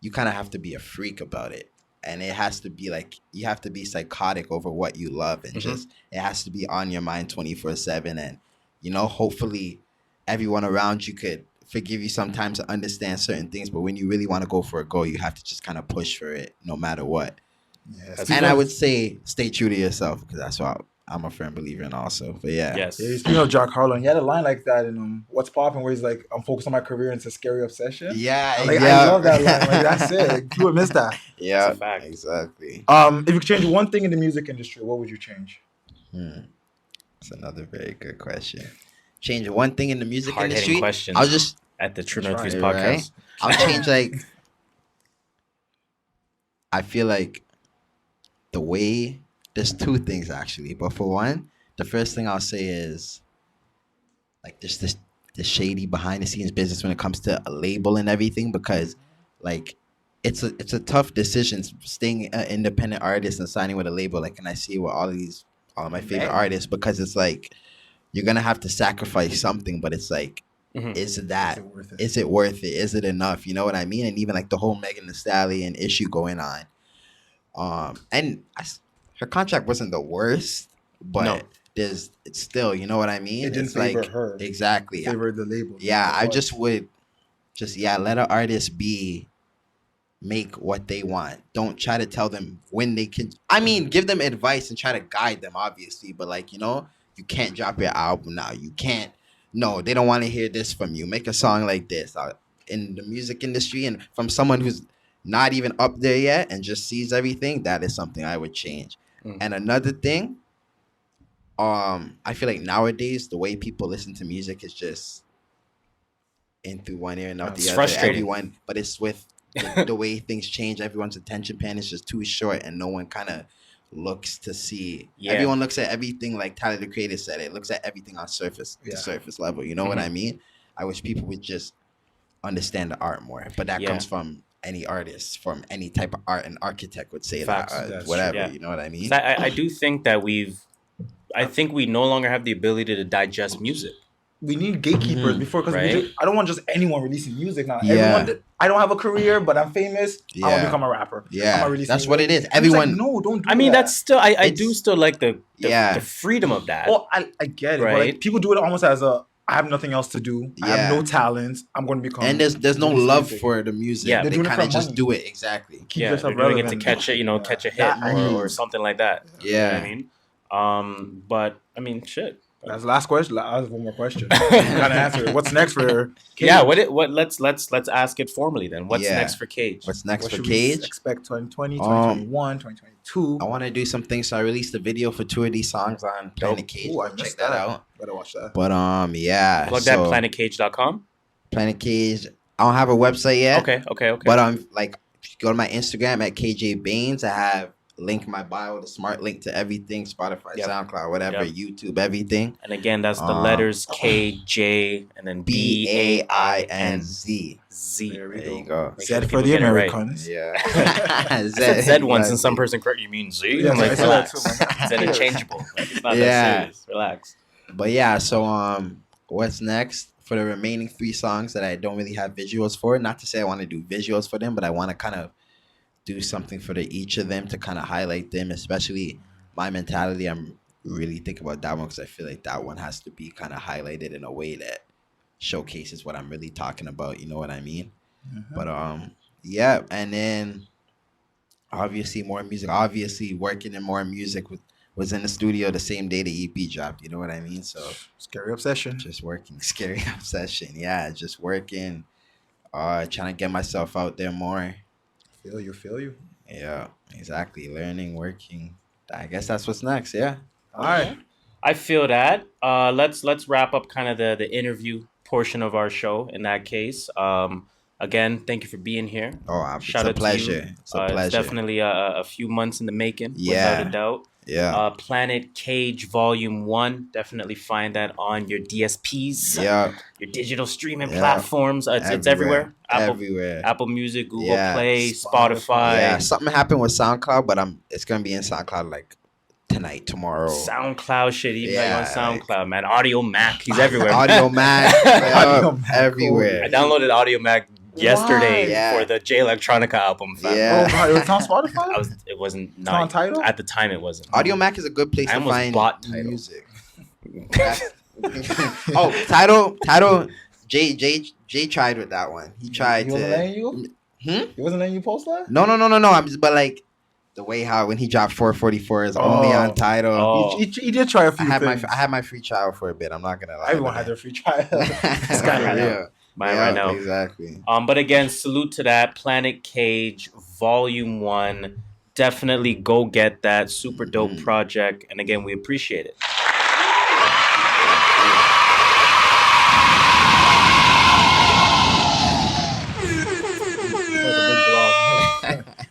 you kind of have to be a freak about it. And it has to be like, you have to be psychotic over what you love. And just, it has to be on your mind 24/7. And, you know, hopefully everyone around you could forgive you sometimes to understand certain things. But when you really want to go for a goal, you have to just kind of push for it no matter what. Yes. And I would say stay true to yourself because that's what I'm a firm believer in also. But yeah. Yes. Yeah, speaking of Jack Harlow, and he had a line like that in What's Poppin', where he's like, I'm focused on my career and it's a scary obsession. Yeah. Like, yeah. I love that line. Like, that's it. Like, you would miss that. Yeah. It's a fact. Exactly. If you could change one thing in the music industry, what would you change? That's another very good question. Change one thing in the music Hard-hitting industry. questions. I'll just At the True That's Northeast right, podcast. right? I'll change like I feel like the way there's two things actually. But for one, the first thing I'll say is like there's this the shady behind the scenes business when it comes to a label and everything because like it's a tough decision staying an independent artist and signing with a label. Like, and I see with all of my favorite artists because it's like you're gonna have to sacrifice something, but it's like, is that Is it worth it? is it worth it? Is it enough? You know what I mean? And even like the whole Megan Thee Stallion issue going on, and her contract wasn't the worst, but No. it's still, you know what I mean? It didn't It's favor like, her. exactly. Favor the label. Yeah, I But- just would let an artist make what they want. Don't try to tell them when they can. I mean, give them advice and try to guide them, obviously, but like, you know, you can't drop your album now. You can't. No, they don't want to hear this from you. Make a song like this. In the music industry, and from someone who's not even up there yet and just sees everything, that is something I would change. And another thing, I feel like nowadays the way people listen to music is just in through one ear and out the other. Frustrating. Everyone, but it's with the way things change. Everyone's attention span is just too short, and no one kind of looks to see. Yeah. Everyone looks at everything like Tyler the Creator said. It looks at everything on the surface level. You know what I mean? I wish people would just understand the art more, but that comes from any artist, from any type of art. An architect would say Facts. that, whatever. You know what I mean? I do think that I think we no longer have the ability to digest music. We need gatekeepers before, because Right. I don't want just anyone releasing music now. Yeah. I don't have a career, but I'm famous. I want Yeah. to become a rapper. Yeah, I'm gonna release that's music. what it is. And it's Everyone. like, no, don't do I mean, that. that's still I do still like the freedom of that. Well, I get it. But Right. like, people do it almost as I have nothing else to do. I have no talent. I'm going to become. And there's no release love music. for the music. Yeah. They They're doing it kind of for just money. do it exactly. Keep yeah, yourself they're doing it to relevant. catch it, catch a hit That I need. or something like that. Yeah. You know what I mean? But I mean, shit. That's the last question. I have one more question. Gotta answer it. What's next for Cage? Yeah, let's ask it formally then. What's next for Cage? What's next What for should we Cage? expect 2020, 2021, 2022? I want to do some things. So I released a video for 2 of these songs on Planet Cage. Ooh, I Check missed that that. out. Better watch that. But yeah. Plug that planetcage.com. Planet Cage. I don't have a website yet. Okay. But like, if you go to my Instagram at KJ Baines, I have link in my bio, the smart link to everything, Spotify, SoundCloud, whatever, YouTube, everything. And again, that's the letters KJ and then BAINZ. Z. There we There you go. go. Z for people the get it right. Americans. Yeah. I said Z once and some person correct you mean Z. Yeah, I'm like, I said that relax. too, man. It's interchangeable. Like, it's not Yeah. that serious. Relax. But yeah, so what's next for the remaining 3 songs that I don't really have visuals for? Not to say I want to do visuals for them, but I want to kind of do something for each of them to kind of highlight them, especially My Mentality. I'm really thinking about that one because I feel like that one has to be kind of highlighted in a way that showcases what I'm really talking about. You know what I mean? But yeah, and then obviously more music. Obviously working in more music was in the studio the same day the EP dropped. You know what I mean? So Scary Obsession. just working, scary obsession. Yeah, just working, trying to get myself out there more. Feel you. Yeah, exactly. Learning, working. I guess that's what's next. Yeah. All right. I feel that. Let's wrap up kind of the interview portion of our show in that case. Again, thank you for being here. Oh, it's Shout a out to pleasure. you. It's a pleasure. It's definitely a few months in the making, Yeah. without a doubt. Yeah. Planet Cage Volume 1. Definitely find that on your DSPs, Yeah. your digital streaming Yeah. platforms. It's everywhere. Everywhere. Apple Music, Google Yeah. Play, Spotify. Spotify. Yeah. Something happened with SoundCloud, but it's gonna be in SoundCloud like tonight, tomorrow. SoundCloud shit, even Yeah, like on SoundCloud, man. Audio Mac, he's everywhere. Audio Mac. Audio Mac, everywhere. I downloaded Audio Mac yesterday Yeah. for the J Electronica album. Fam. Yeah. Oh, God, it's on Spotify? It wasn't It's on Tidal? at the time. It wasn't. Audio Mac is a good place I to almost find bought Tidal. music. Oh, Tidal. Jay tried with that one. He tried He wasn't to. letting you? Hmm? He wasn't letting you post that? No. I'm just, but like the way how when he dropped 444 is only on Tidal. Oh. He did try a few I things. had my free trial for a bit. I'm not gonna lie. Everyone had their free trial. This guy right now. Mine right now. Exactly. But again, salute to that Planet Cage Volume 1. Definitely go get that super dope project. And again, we appreciate it.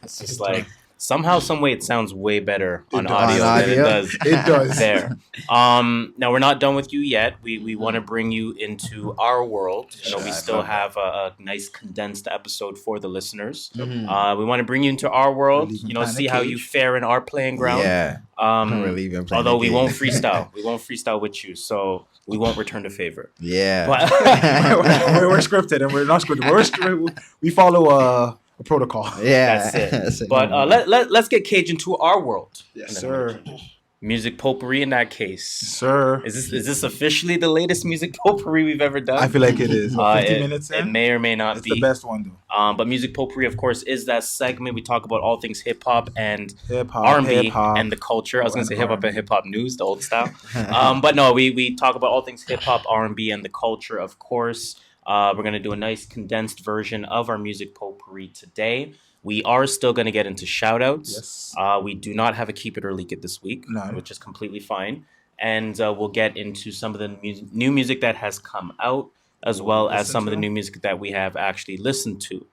It's just like somehow, some way, it sounds way better on audio than it does. It does. There. Now we're not done with you yet. We want to bring you into our world. You know, we still have a nice condensed episode for the listeners. We want to bring you into our world. You know, see how you fare in our playing ground. Yeah. Although we won't freestyle. We won't freestyle with you, so we won't return the favor. Yeah. But we're scripted and we're not scripted. We follow a protocol. Yeah. that's it. But let's get Cage into our world. Yes, sir. Music potpourri in that case. Sir. Is this officially the latest music potpourri we've ever done? I feel like it is. 50 minutes in? It may or may not It's be. the best one, though. But music potpourri, of course, is that segment we talk about all things hip hop and Hip-hop, R&B hip-hop. and the culture. I was going to say And hip hop R&B. and hip hop news, the old style. But no, we talk about all things hip hop, R&B, and the culture, of course. We're going to do a nice condensed version of our music potpourri today. We are still going to get into shoutouts. Yes. We do not have a keep it or leak it this week, No. which is completely fine. And we'll get into some of the new music that has come out, as well as some of the new music that we have actually listened to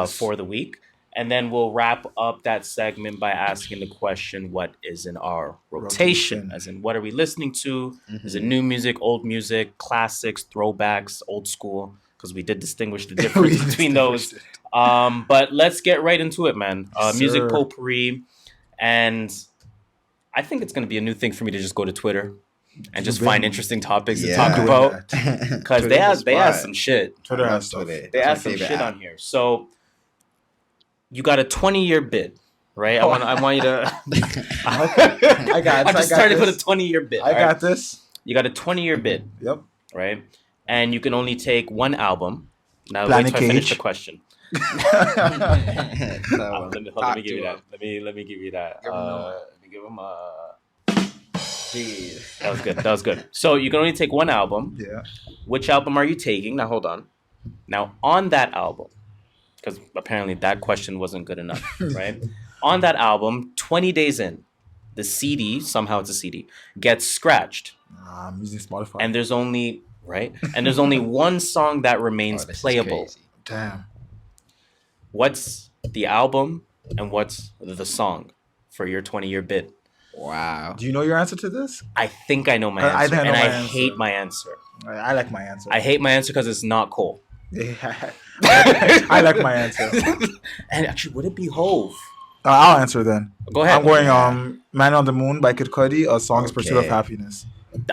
for the week. And then we'll wrap up that segment by asking the question, what is in our rotation? As in, what are we listening to? Is it new music, old music, classics, throwbacks, old school? Because we did distinguish the difference between those. But let's get right into it, man. Music potpourri. And I think it's going to be a new thing for me to just go to Twitter and just find interesting topics to talk about. Because they have some shit. Twitter has stuff. They have some shit on here. So you got a 20-year bid, right? I want you to... I got I'm just starting with a 20-year bid. I got this. You got a 20-year bid. Yep. Right? And you can only take one album. Now, Planet wait till I finish Cage. the question. Let me give you that. Let me give you that. Let me give him a... Jeez. That was good. So you can only take one album. Yeah. Which album are you taking? Now, hold on. Now, on that album, because apparently that question wasn't good enough, right? On that album, 20 days in, the CD, somehow it's a CD, gets scratched. I'm using Spotify. And there's only... Right? And there's only one song that remains playable. Damn. What's the album and what's the song for your 20-year bid? Wow. Do you know your answer to this? I think I know my answer. I know and my I answer. hate my answer. I like my answer. I hate my answer because it's not Cole. I like my answer. And actually, would it be Hove? I'll answer then. Go ahead. I'm going Man on the Moon by Kid Cudi. A song's Pursuit of Okay. Happiness.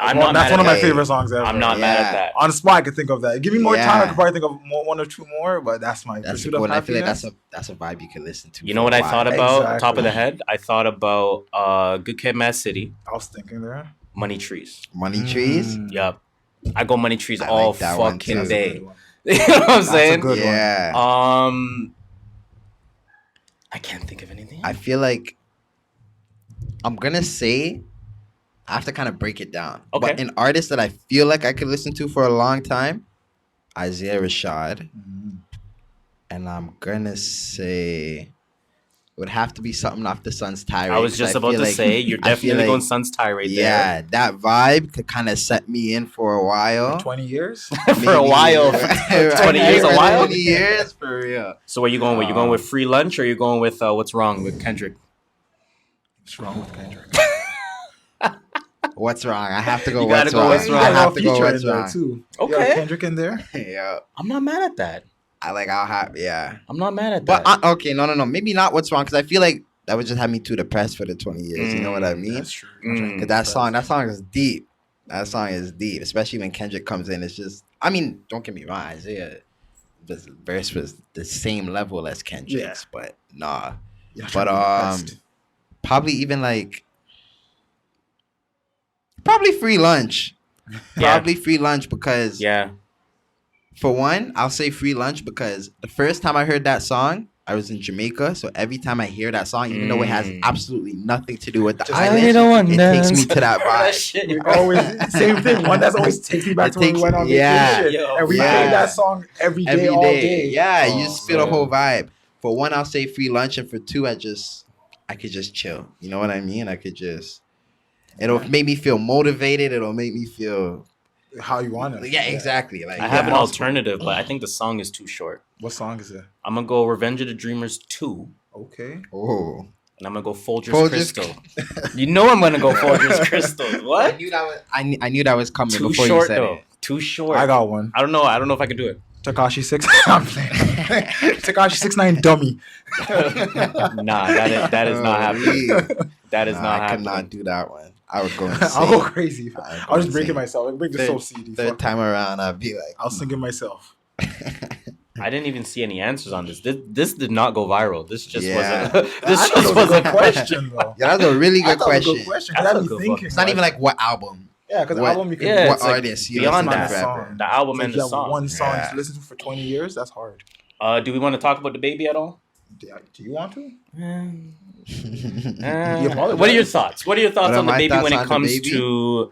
I'm not That's mad one of at my that. favorite songs ever. I'm not mad at Yeah. that. On the spot, I could think of that. Give me more time. I Yeah. could probably think of one or two more, but that's my That's a Pursuit good of one. I feel like Happiness. that's a vibe you can listen to. You know what I thought about? Exactly. Top of the head? I thought about Good Kid, Mad City, I was thinking there. Money Trees. Money Trees. Yup. I go Money Trees I all like that one fucking too. day. You know what I'm saying? good one. Yeah. I can't think of anything. I feel like I'm gonna say I have to kind of break it down. Okay. But an artist that I feel like I could listen to for a long time, Isaiah Rashad. And I'm gonna say it would have to be something off the Sun's tirade. I was just about to say, you're I feel definitely like- going Sun's tirade Yeah, that vibe could kind of set me in for a while. 20 years? there. For a while. 20 years a while? 20 years for real. So what are you going with? You going with Free Lunch or are you going with What's Wrong with Kendrick? What's wrong with Kendrick? What's wrong? I have to go. You gotta What's go wrong? What's Wrong. I have to go. Feature What's in there wrong? too. Okay. You got Kendrick in there? Yeah, I'm not mad at that. I'll have. Yeah, I'm not mad at that. but okay, no, maybe not. What's wrong? Because I feel like that would just have me too depressed for the 20 years. You know what I mean? That's true. Mm. Because that song is deep. That song is deep, especially when Kendrick comes in. It's just, I mean, don't get me wrong, Isaiah, the verse was the same level as Kendrick's, but nah. Yeah, But best. probably even like, probably Free Lunch. Probably Free Lunch because, Yeah. for one, I'll say Free Lunch because the first time I heard that song, I was in Jamaica, so every time I hear that song, even though it has absolutely nothing to do with the Just island, I need a one it takes me dance. to that That vibe. shit, We yo. always same thing. One that's always takes me back It to when we takes- went on yeah. vacation, Yo, and we yeah. played that song every day, Every all day. day. Yeah, Oh, you just feel the man. whole vibe. For one, I'll say Free Lunch, and for two, I could just chill. You know what I mean? It'll make me feel motivated. It'll make me feel, How you want it? yeah, exactly. Like I have an yeah. alternative, but I think the song is too short. What song is it? I'm going to go Revenge of the Dreamers 2, Okay. Oh, and I'm going to go Folgers Folgers- Crystal. You know I'm going to go Folgers Crystal. I What? knew that was. I knew that was coming Too before short, you said though. it. Too short. I got one. I don't know. I don't know if I can do it. Takashi 6. I'm playing. Takashi 6ix9ine dummy. Nah, that is not happening. That is Nah, not I could happening. not do that one. I would go I'll insane. go crazy. I'd go I'll just break it insane. myself. I'll break the soul CD. Third Fuck time around, I'd be like, I'll sing it myself. I didn't even see any answers on this. This did not go viral. This just Yeah. wasn't. This I thought just it was a wasn't good question though. Yeah, that's a really I good thought it was a question. good question. That's That's a me good thinking. one. It's not even like what album. yeah, because the what- album you can Yeah, what it's like artist? beyond listen that. to forever. The album It's like and you the have song. one song Yeah. to listen to for 20 years. That's hard. Do we want to talk about DaBaby at all? Do you want to? What are your thoughts? What are your thoughts What are on my DaBaby thoughts when it on comes DaBaby? to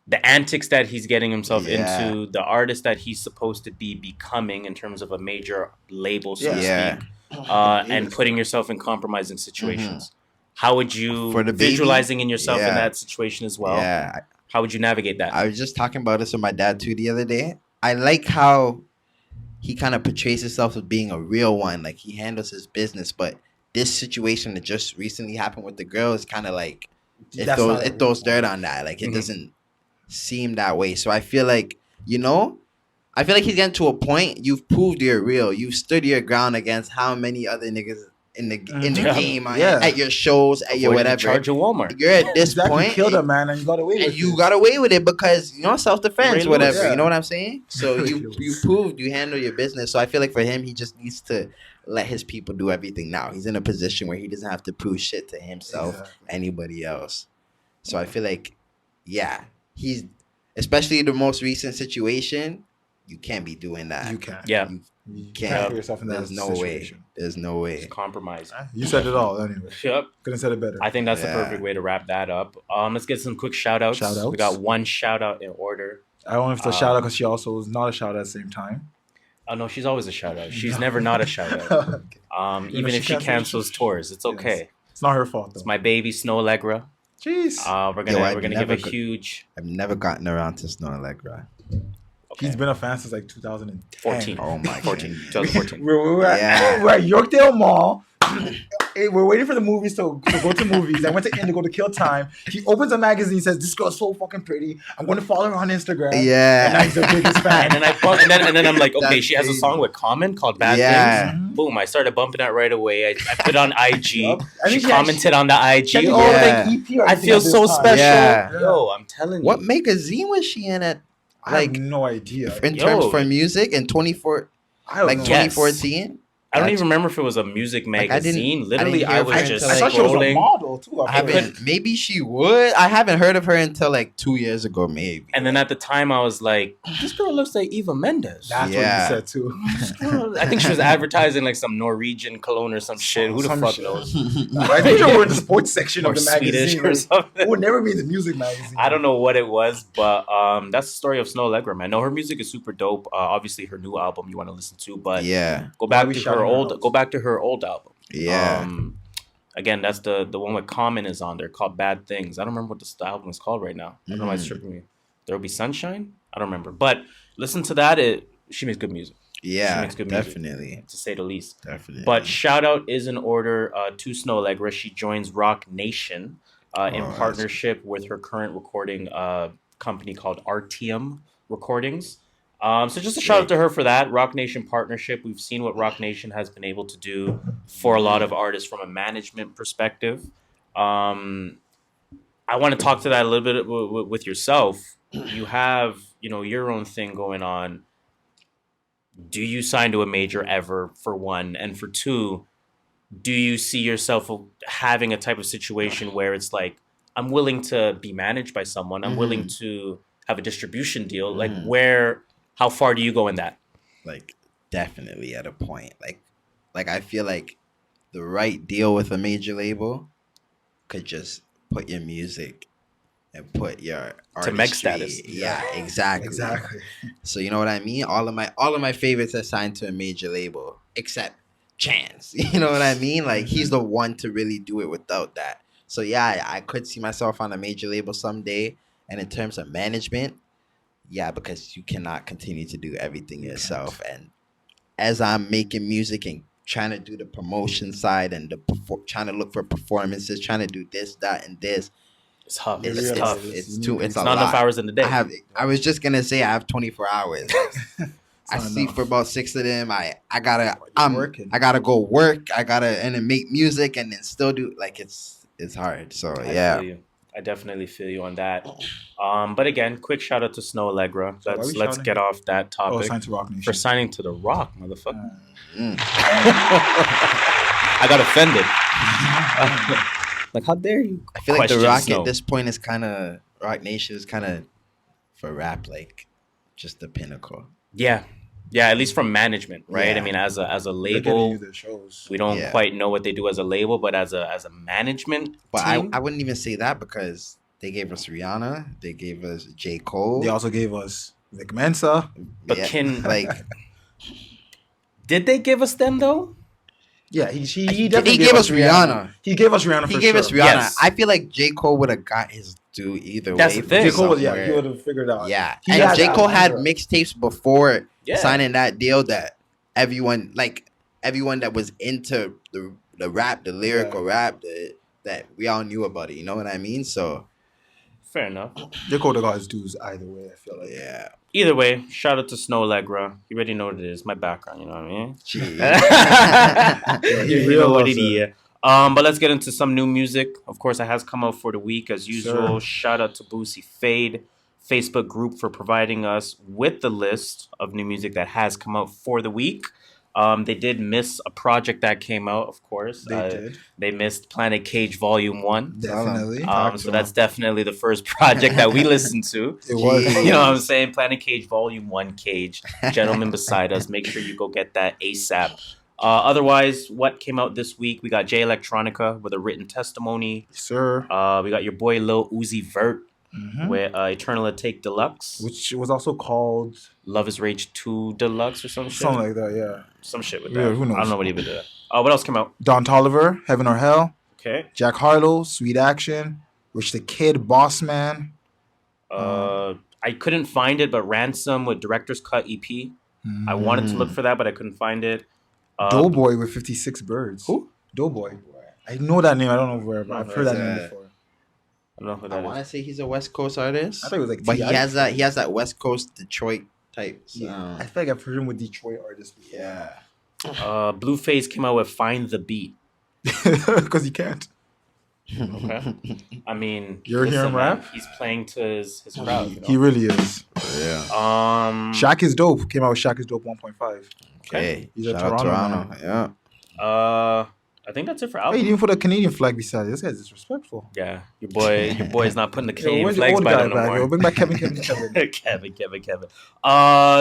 the antics that he's getting himself Yeah. into, the artist that he's supposed to be becoming in terms of a major label, so to Yeah. speak, and putting yourself in compromising situations? How would you, For DaBaby? visualizing in yourself in Yeah. that situation as well, Yeah, how would you navigate that? I was just talking about this with my dad too the other day. I like how he kind of portrays himself as being a real one. Like he handles his business, but this situation that just recently happened with the girl is kind of like That's not a it throws dirt on that. Like it Mhm. doesn't seem that way. So I feel like I feel like he's getting to a point. You've proved you're real. You've stood your ground against how many other niggas in the Yeah. game, Yeah. at your shows, at your Avoiding the whatever. charge of Walmart. You're at this Exactly. point. You killed a man and you got away with And you it. got away with it because self defense, Ray whatever. Lewis. You know what I'm saying? So you Ridiculous. proved you handle your business. So I feel like for him, he just needs to let his people do everything now. He's in a position where he doesn't have to prove shit to himself, Exactly. anybody else. So I feel like, yeah, he's especially the most recent situation. You can't be doing that. You can't. Yeah. You can't can't put yourself in that There's no situation. way. There's no way. It's compromise. You said it all anyway. Yep. Couldn't have said it better. I think that's the Yeah. perfect way to wrap that up. Let's get some quick shout outs. Shout-outs? We got one shout out in order. I don't know if it's a shout out because she also was not a shout out at the same time. Oh no, she's always a shout out. She's never not a shout out. Okay. Even she if she cancels- cancels tours, it's okay. It's not her fault though. It's my baby Snoh Aalegra. Jeez. We're Yo, I've gonna give a never huge I've never gotten around to Snoh Aalegra. okay. He's been a fan since like 2010. 14. Oh my 14. God. 2014. We're at, Yeah. we're at Yorkdale Mall. We're waiting for the movies to go to movies. I went to Indigo to kill time. He opens a magazine, says, "This girl's so fucking pretty. I'm going to follow her on Instagram." Yeah. And now he's the biggest fan. And then I'm like, okay, That's she has a crazy. song with Common called Bad Yeah. Things. Boom, I started bumping that right away. I put it on IG. Yup. I She think she commented on the IG. She had to Oh, go with, Yeah. like, EP or I anything feel at this so time. special. Yeah. Yo, I'm telling you. What magazine was she in at? I have Like no idea. in Yo. terms for music in 24, I don't like know. Yes. 2014. I don't That's- even remember if it was a music Like, I didn't- magazine. I Literally, didn't I, hear of was her just until, I like, thought she was a scrolling. model too. I haven't. Maybe she would. I haven't heard of her until like 2 years ago, maybe. And then at the time, I was like, this girl looks like Eva Mendes. That's Yeah. what you said too. I think she was advertising like some Norwegian cologne or some shit. Who the Some fuck shit. knows? I think you were in the sports section Or of the Swedish magazine. or It something. would never be in the music magazine. I don't know what it was, but that's the story of Snoh Aalegra, man. No, her music is super dope. Obviously, her new album you want to listen to, but Yeah, go back Why we to shouting her her old. out? Go back to her old album. yeah. Again, that's the one with Common is on there called Bad Things. I don't remember what the album is called right now. I don't know why it's tripping me. There will be sunshine. I don't remember, but listen to that. She makes good music, Yeah, makes good music. definitely, to say the least. definitely. But shout out is in order to Snoh Aalegra. She joins Roc Nation in that's- partnership with her current recording company called RTM Recordings. So just a shout out to her for that Roc Nation partnership. We've seen what Roc Nation has been able to do for a lot of artists from a management perspective. I want to talk to that a little bit with yourself. You have, your own thing going on. Do you sign to a major ever, for one? And for two, do you see yourself having a type of situation where it's like, I'm willing to be managed by someone. I'm willing to have a distribution deal. Like how far do you go in that? like definitely at a point. Like I feel like the right deal with a major label could just put your music and put your To Meg artistry- status. Yeah, exactly. Exactly. So you know what I mean? All of my favorites are signed to a major label, except Chance. You know what I mean? Like he's the one to really do it without that. So yeah, I could see myself on a major label someday. And in terms of management, yeah, because you cannot continue to do everything yourself. And as I'm making music and trying to do the promotion side and trying to look for performances, trying to do this, that, and this, It's tough. it's, It's it's, tough. it's too. It's It's a not enough lot. hours in the day. I was just gonna say I have 24 hours. I not sleep enough. for about 6 of them. I You're working. gotta go work. And then make music and then still do it's hard. So I yeah. feel you. I definitely feel you on that. But again, quick shout out to Snoh Aalegra. So why we Let's shouting? get off that Oh, topic signed to Roc Nation. for signing to the Rock, motherfucker. Mm. I got offended. Like, how dare you? I feel like the question Rock Snoh? at this point is kind of Roc Nation is kind of for rap like just the pinnacle. Yeah, at least from management, right? Yeah. I mean, as a They're getting label, you their shows. we don't Yeah. quite know what they do as a label, but as a management But team, I wouldn't even say that because they gave us Rihanna, they gave us J. Cole. They also gave us Vic Mensa. But Yeah, can- like did they give us them though? Yeah, he he definitely gave us Rihanna. He gave us Rihanna. He for gave sure. us Rihanna. Yes. I feel like J. Cole would have got his due either That's way. the thing. from J. Cole was, he somewhere. would have figured out. Yeah, He and had J. that Cole had era. mixtapes before Yeah. signing that deal that everyone that was into the rap, the lyrical rap, that we all knew about it. You know what I mean? So Fair enough. J. Cole got his dues either way, I feel like. yeah, Either way, shout out to Snoh Aalegra. You already know what it is. My background, you know what I mean? Gee. He You real know what loves it it. is. But let's get into some new music. Of course, it has come out for the week as usual. Sure. Shout out to Boosie Fade, Facebook group, for providing us with the list of new music that has come out for the week. They did miss a project that came out, of course. They did. They missed Planet Cage Volume 1. Definitely. So that's definitely the first project that we listened to. It was. You know what I'm saying? Planet Cage Volume 1 Cage. Gentlemen beside us. Make sure you go get that ASAP. Otherwise, what came out this week? We got Electronica with a written testimony. Sir. We got your boy Lil Uzi Vert Mhm. with Eternal Take Deluxe. Which was also called Love is Rage 2 Deluxe or some shit. something like that, yeah. Some shit with Yeah, that. who knows? I don't know what he would do. What else came out? Don Toliver, Heaven or Hell. Okay. Jack Harlow, Sweet Action. Rich the Kid, Boss Man. I couldn't find it, but Ransom with Director's Cut EP. I wanted to look for that, but I couldn't find it. Doughboy with 56 Birds. Who? Doughboy. I know that name. I don't know where, but I've heard that name before. I don't know who I that want to is. say he's a West Coast artist, I thought it was like but he T.I. has that West Coast Detroit type Yeah. sound. I feel like I've heard him with Detroit artists before. Yeah. Blueface came out with Find the Beat. Because he can't. Okay. I mean, You're hearing man, rap? He's playing to his crowd. You know? He really is. Yeah. Shaq is Dope. Came out with Shaq is Dope 1.5. Okay. He's a Shout out Toronto Toronto. Yeah. I think that's it for Hey, album. he didn't put a Canadian flag beside it. This guy's disrespectful. Yeah, your boy's not putting the Canadian where's the flags old by guy them no back? Yo, more. bring back Kevin. Kevin.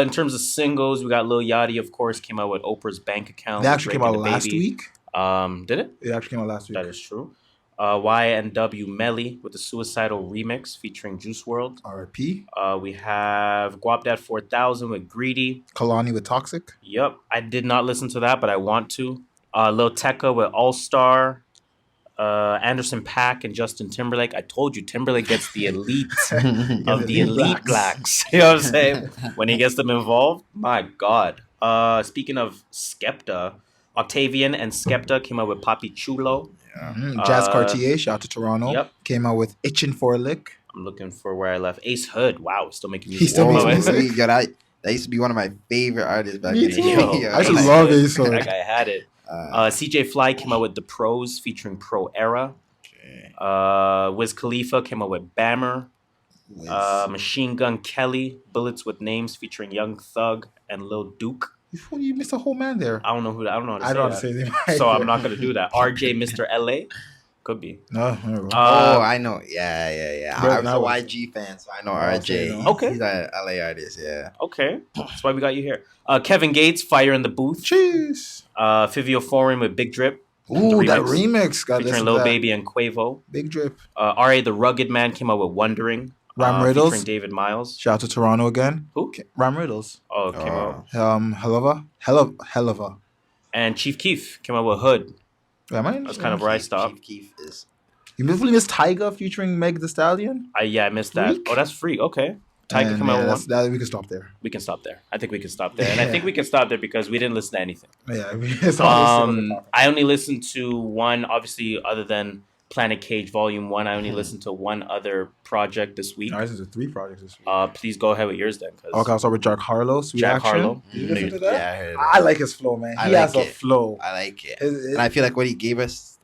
In terms of singles, we got Lil Yachty, of course, came out with Oprah's Bank Account. They with actually Drake came out and last DaBaby. week. Did it? It actually came out last week. That is true. YNW Melly with the Suicidal Remix featuring Juice WRLD. RIP. We have Guapdad 4000 with Greedy. Kalani with Toxic. Yep, I did not listen to that, but I want to. Lil Tecca with All Star. Anderson .Paak and Justin Timberlake. I told you Timberlake gets the elite of the elite blacks. You know what I'm saying? When he gets them involved, my God. Speaking of Skepta, Octavian and Skepta came out with Papi Chulo. Jazz Cartier, shout out to Toronto. Yep. Came out with Itchin' for a Lick. I'm looking for where I left. Ace Hood. Wow, still making music. He still Whoa, makes music. yo, that used to be one of my favorite artists back Me in the too. day. Yo, I used to like, love Ace Hood. That guy had it. CJ Fly came out with The Pros featuring Pro Era. okay. Wiz Khalifa came out with Bammer. Machine Gun Kelly, Bullets with Names featuring Young Thug and Lil Duke. You missed a whole man there. I don't know how to say I don't that. say his name. So I'm not gonna do that. RJ Mr. LA could be. No, there we go. Oh, I know. Yeah. Bro, I'm now a what? YG fan, so I know Okay, RJ. no. Okay. He's an LA artist, yeah. Okay, that's why we got you here. Kevin Gates, Fire in the Booth. Jeez. Fivio Foreign with Big Drip. Ooh, that remix. remix. Got Featuring Lil Baby and Quavo. Big Drip. R.A. the Rugged Man came out with Wondering. Ram Riddles. Featuring David Miles. Shout out to Toronto again. Who? Ram Riddles. Oh, it came out. Helava. And Chief Keef came out with Hood. Am I? That's kind of where I stopped. Chief Keef is. You really missed Tyga featuring Meg Thee Stallion. I missed that. Freak. Oh, that's free. Okay. Tyga And come out with one. that we can stop there. We can stop there. I think we can stop there. And I think we can stop there because we didn't listen to anything. Yeah, I mean, it's all I only listened to one, obviously, other than Planet Cage Volume 1. I only listened to one other project this week. I listened to 3 projects this week. Please go ahead with yours then. 'Cause Okay, I'll start with Jack Harlow. Sweet Jack Action. Harlow. Did you listen to that? Yeah, I heard it. I like his flow, man. I He has like a it. flow. I like it. It- And I feel like what he gave us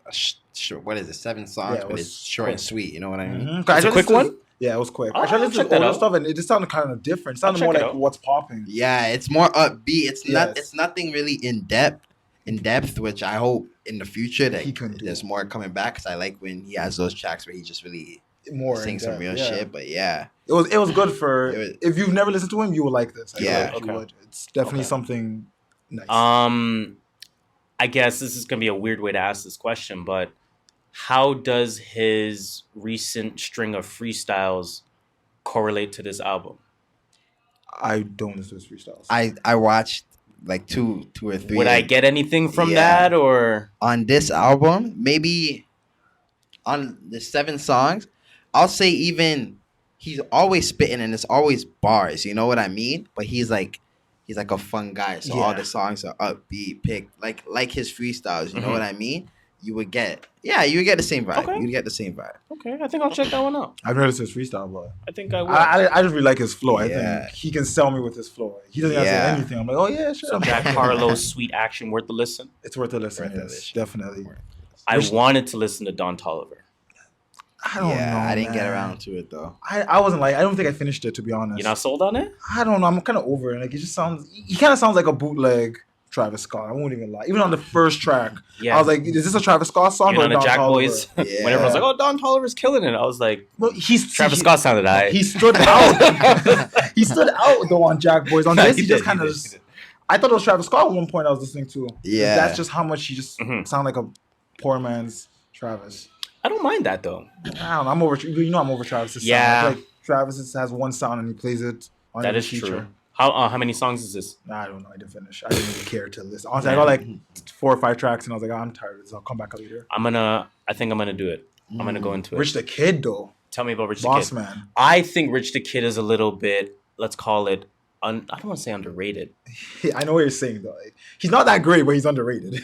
what is it, 7 songs, Yeah, it but was it's short and quick. sweet. You know what I mean? Mhm. It's a quick one? Yeah, it was quick. Oh, I tried to I'll listen check to that older out. stuff, and it just sounded kind of different. It sounded check more it like out. what's popping. Yeah, it's more upbeat. It's not. Yes. It's nothing really in depth, which I hope in the future that He can do. there's more coming back. Because I like when he has those tracks where he just really More sings some in-depth, real yeah. shit. But yeah, It was good for It was- if you've never listened to him, you will like this. I feel Yeah. like you Okay. would. It's definitely Okay. something nice. I guess this is gonna be a weird way to ask this question, but how does his recent string of freestyles correlate to this album? I don't listen to his freestyles. I watched like two or three. Would I get anything from Yeah. that, or on this album? Maybe on the 7 songs, I'll say even he's always spitting and it's always bars. You know what I mean? But he's like a fun guy. So all Yeah. the songs are upbeat, picked like his freestyles. You know Mhm. what I mean? You would get the same vibe. Okay. You'd get the same vibe. okay? I think I'll check that one out. I've never listened to his freestyle, but I think I will. I just really like his flow. I Yeah. think he can sell me with his flow. He doesn't have to Yeah. say anything. I'm like, oh yeah, sure. So Jack Harlow's Sweet Action worth the listen. It's worth a listen. Worth a Yes, listen. definitely. I Which- wanted to listen to Don Toliver. I don't know. I didn't get man. around to it though. I wasn't like. I don't think I finished it, to be honest. You're not sold on it? I don't know. I'm kind of over it. Like it just sounds. He kind of sounds like a bootleg Travis Scott. I won't even lie. Even on the first track, Yeah. I was like, "Is this a Travis Scott song You know, or a the Don Jack Toliver?" Boys. Yeah. When everyone's like, "Oh, Don Toliver's killing it," I was like, Well, Travis he, Scott sounded alright. He stood out. He stood out though on Jack Boys. On No, this, he he just did, kind he of. did, he did. I thought it was Travis Scott at one point I was listening to. Yeah. That's just how much he just Mhm. sound like a poor man's Travis. I don't mind that though. I don't know. I'm over. You know, I'm over Travis's Yeah. sound. I feel like Travis has one sound and he plays it on That every is feature. true. How many songs is this? Nah, I don't know. I didn't finish. I didn't even care to listen. Honestly, I got like 4 or 5 tracks and I was like, I'm tired of this. I'll come back later. I think I'm gonna do it. I'm gonna go into it. Rich the Kid though, Tell me about Rich the Boss Kid. Man. I think Rich the Kid is a little bit, let's call it, I don't want to say underrated. I know what you're saying though. Like, he's not that great, but he's underrated.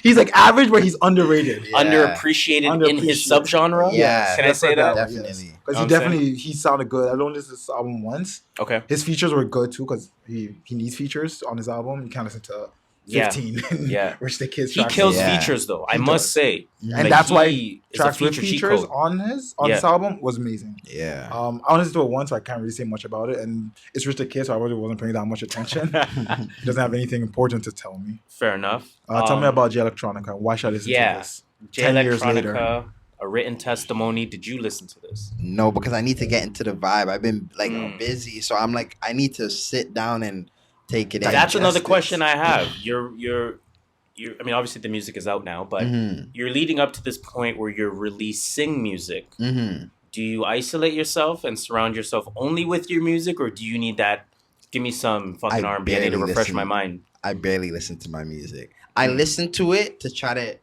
He's like average, but he's underrated. Yeah. Underappreciated in his Underappreciated. subgenre. Yeah. Can I say that? Definitely. Because Know he what I'm definitely he sounded good. I only listened to this album once. Okay. His features were good too because he needs features on his album. You can't listen to Yeah. 15 Yeah. Rich the Kid's He tracks. kills Yeah. features though. I He must does. say. And Like, that's why he is a tracks with feature cheat features code. on this Yeah. album was amazing. Yeah. I only listened to it once, so I can't really say much about it. And it's Rich the Kid, so I really wasn't paying that much attention. He doesn't have anything important to tell me. Fair enough. Tell me about J Electronica. Why should I listen yeah. to this? J 10 years later. Electronica, a written testimony. Did you listen to this? No, because I need to get into the vibe. I've been like Mm. busy, so I'm like I need to sit down and take it in. That's another digest it. question I have. You're I mean, obviously the music is out now, but Mhm. you're leading up to this point where you're releasing music. Mhm. Do you isolate yourself and surround yourself only with your music, or do you need that? Give me some fucking I R&B. I need to barely refresh listen. my mind. I barely listen to my music. I listen to it to try to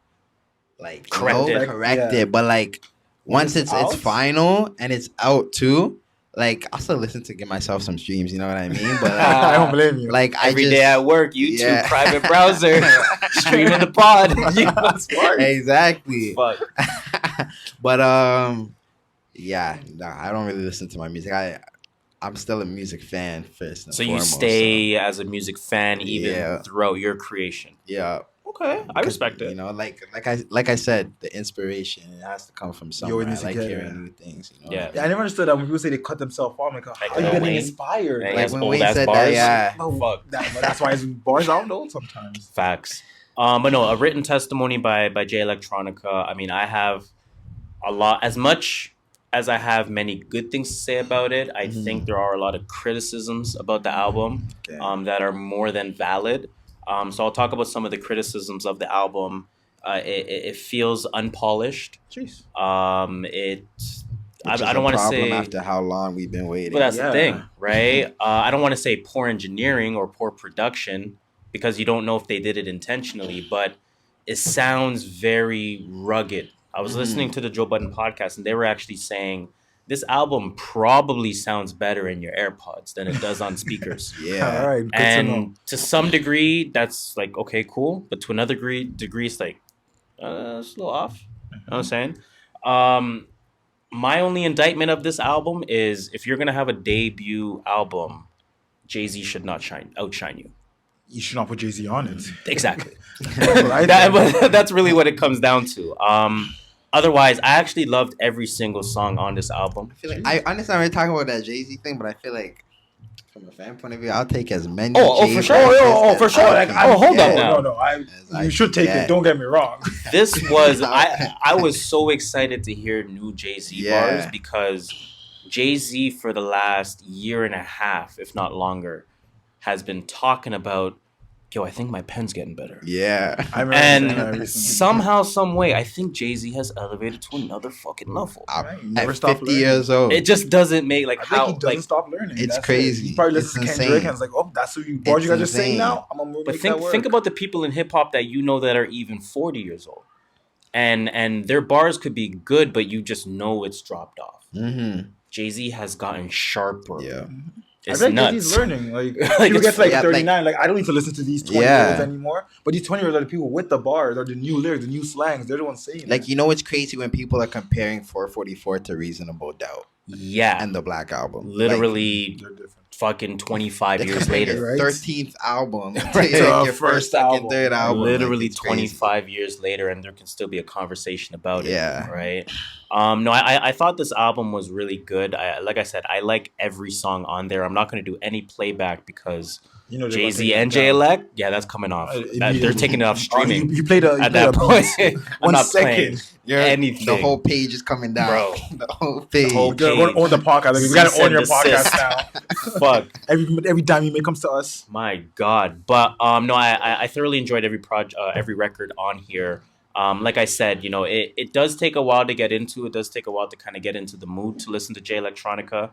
like Correct it. correct Yeah. it, but like once it's out? final and it's out too, like I'll still listen to get myself some streams. You know what I mean? But I don't blame you. like I Every just day at work, YouTube, Yeah. private browser, streaming the pod. exactly. Fuck. But yeah, no, I don't really listen to my music. I'm still a music fan first. And So you foremost, stay as a music fan even Yeah. throughout your creation. yeah. Okay, I respect You it. know, like I said, the inspiration it has to come from somewhere. always I need to like get hearing it. new things. You know, Yeah. Yeah, I never understood that when people say they cut themselves off. I'm like, how Like are you Lil getting Wayne? inspired? Yeah, he like has when old Wayne ass said bars. that, yeah. Oh, Fuck. but that's why his bars out though sometimes. Facts. But no, a written testimony by J Electronica. I mean, I have a lot, as much as I have many good things to say about it. I think there are a lot of criticisms about the album Okay. that are more than valid. So I'll talk about some of the criticisms of the album. It feels unpolished. Jeez. I Which is don't a want to problem say. after how long we've been waiting. But that's Yeah. the thing, right? I don't want to say poor engineering or poor production because you don't know if they did it intentionally, but it sounds very rugged. I was listening to the Joe Budden podcast and they were actually saying this album probably sounds better in your AirPods than it does on speakers. yeah. All right. Good to know. And to some degree, that's like, okay, cool. But to another degree it's like, it's a little off. You know what I'm saying? My only indictment of this album is if you're going to have a debut album, Jay-Z should not outshine you. you should not put Jay-Z on it. Exactly. Right? That's really what it comes down to. Otherwise, I actually loved every single song on this album. I feel like I understand we're talking about that Jay-Z thing, but I feel like from a fan point of view, I'll take as many. For sure. For sure. Like, hold up now. No. You should take it. Don't get me wrong. This was I was so excited to hear new Jay-Z bars because Jay-Z for the last year and a half, if not longer, has been talking about, yo, I think my pen's getting better. Yeah. And somehow, some way, I think Jay-Z has elevated to another fucking level. Never stop 50 years old. It just doesn't make like how he doesn't stop learning. It's that's crazy. He probably listens to Kendrick and it's like, oh, that's who you bars you guys are saying now. I'm gonna but think about the people in hip hop that you know that are even 40 years old, and their bars could be good, but you just know it's dropped off. Mm-hmm. Jay-Z has gotten sharper. Yeah. It's I bet nuts. Jay-Z's learning. Like, people get to like 39. Like, I don't need to listen to these 20-year-olds anymore. But these 20-year-olds are the people with the bars, or the new lyrics, the new slangs. They're the ones saying like, you know what's crazy when people are comparing 444 to Reasonable Doubt? Yeah. And the Black Album. Literally fucking 25 years later. Right? 13th album. Right. Your first, second, third album. Literally 25 years later, and there can still be a conversation about it. Yeah. Right? No, I thought this album was really good. Like I said, I like every song on there. I'm not going to do any playback because Jay-Z and J-Elect, that's coming off. They're taking it off streaming. You played at that point. I'm not 1 playing anything. The whole page is coming down. Bro. The whole page. We're going to own the podcast. Like, we got to own your podcast now. Fuck. Every time you make comes to us. My God. But no, I thoroughly enjoyed every record on here. Like I said, it does take a while to get into. It does take a while to kind of get into the mood to listen to Jay Electronica.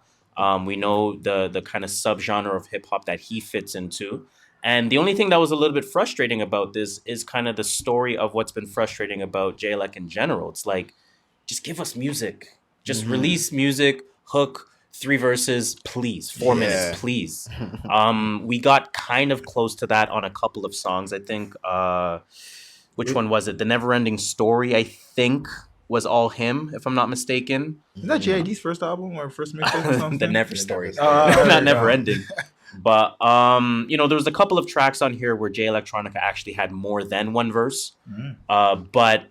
We know the kind of subgenre of hip hop that he fits into. And the only thing that was a little bit frustrating about this is kind of the story of what's been frustrating about Jay Elec in general. It's like, just give us music. Just release music, hook, 3 verses, please. 4 minutes, please. We got kind of close to that on a couple of songs. I think, which one was it? The Neverending Story, I think, was all him, if I'm not mistaken. Is that J.I.D.'s first album or first mixtape or something? The Never Story. Not Neverending. But, there was a couple of tracks on here where Jay Electronica actually had more than one verse. But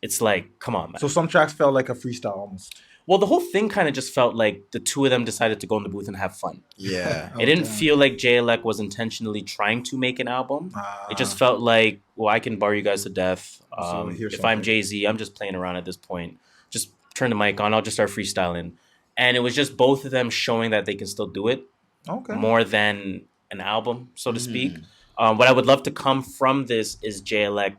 it's like, come on, man. So some tracks felt like a freestyle almost. Well, the whole thing kind of just felt like the two of them decided to go in the booth and have fun. Yeah. It didn't feel like Jay Elec was intentionally trying to make an album. It just felt like, well, I can bar you guys to death. If I'm Jay-Z, I'm just playing around at this point. Just turn the mic on. I'll just start freestyling. And it was just both of them showing that they can still do it. Okay. More than an album, so to speak. What I would love to come from this is Jay Elec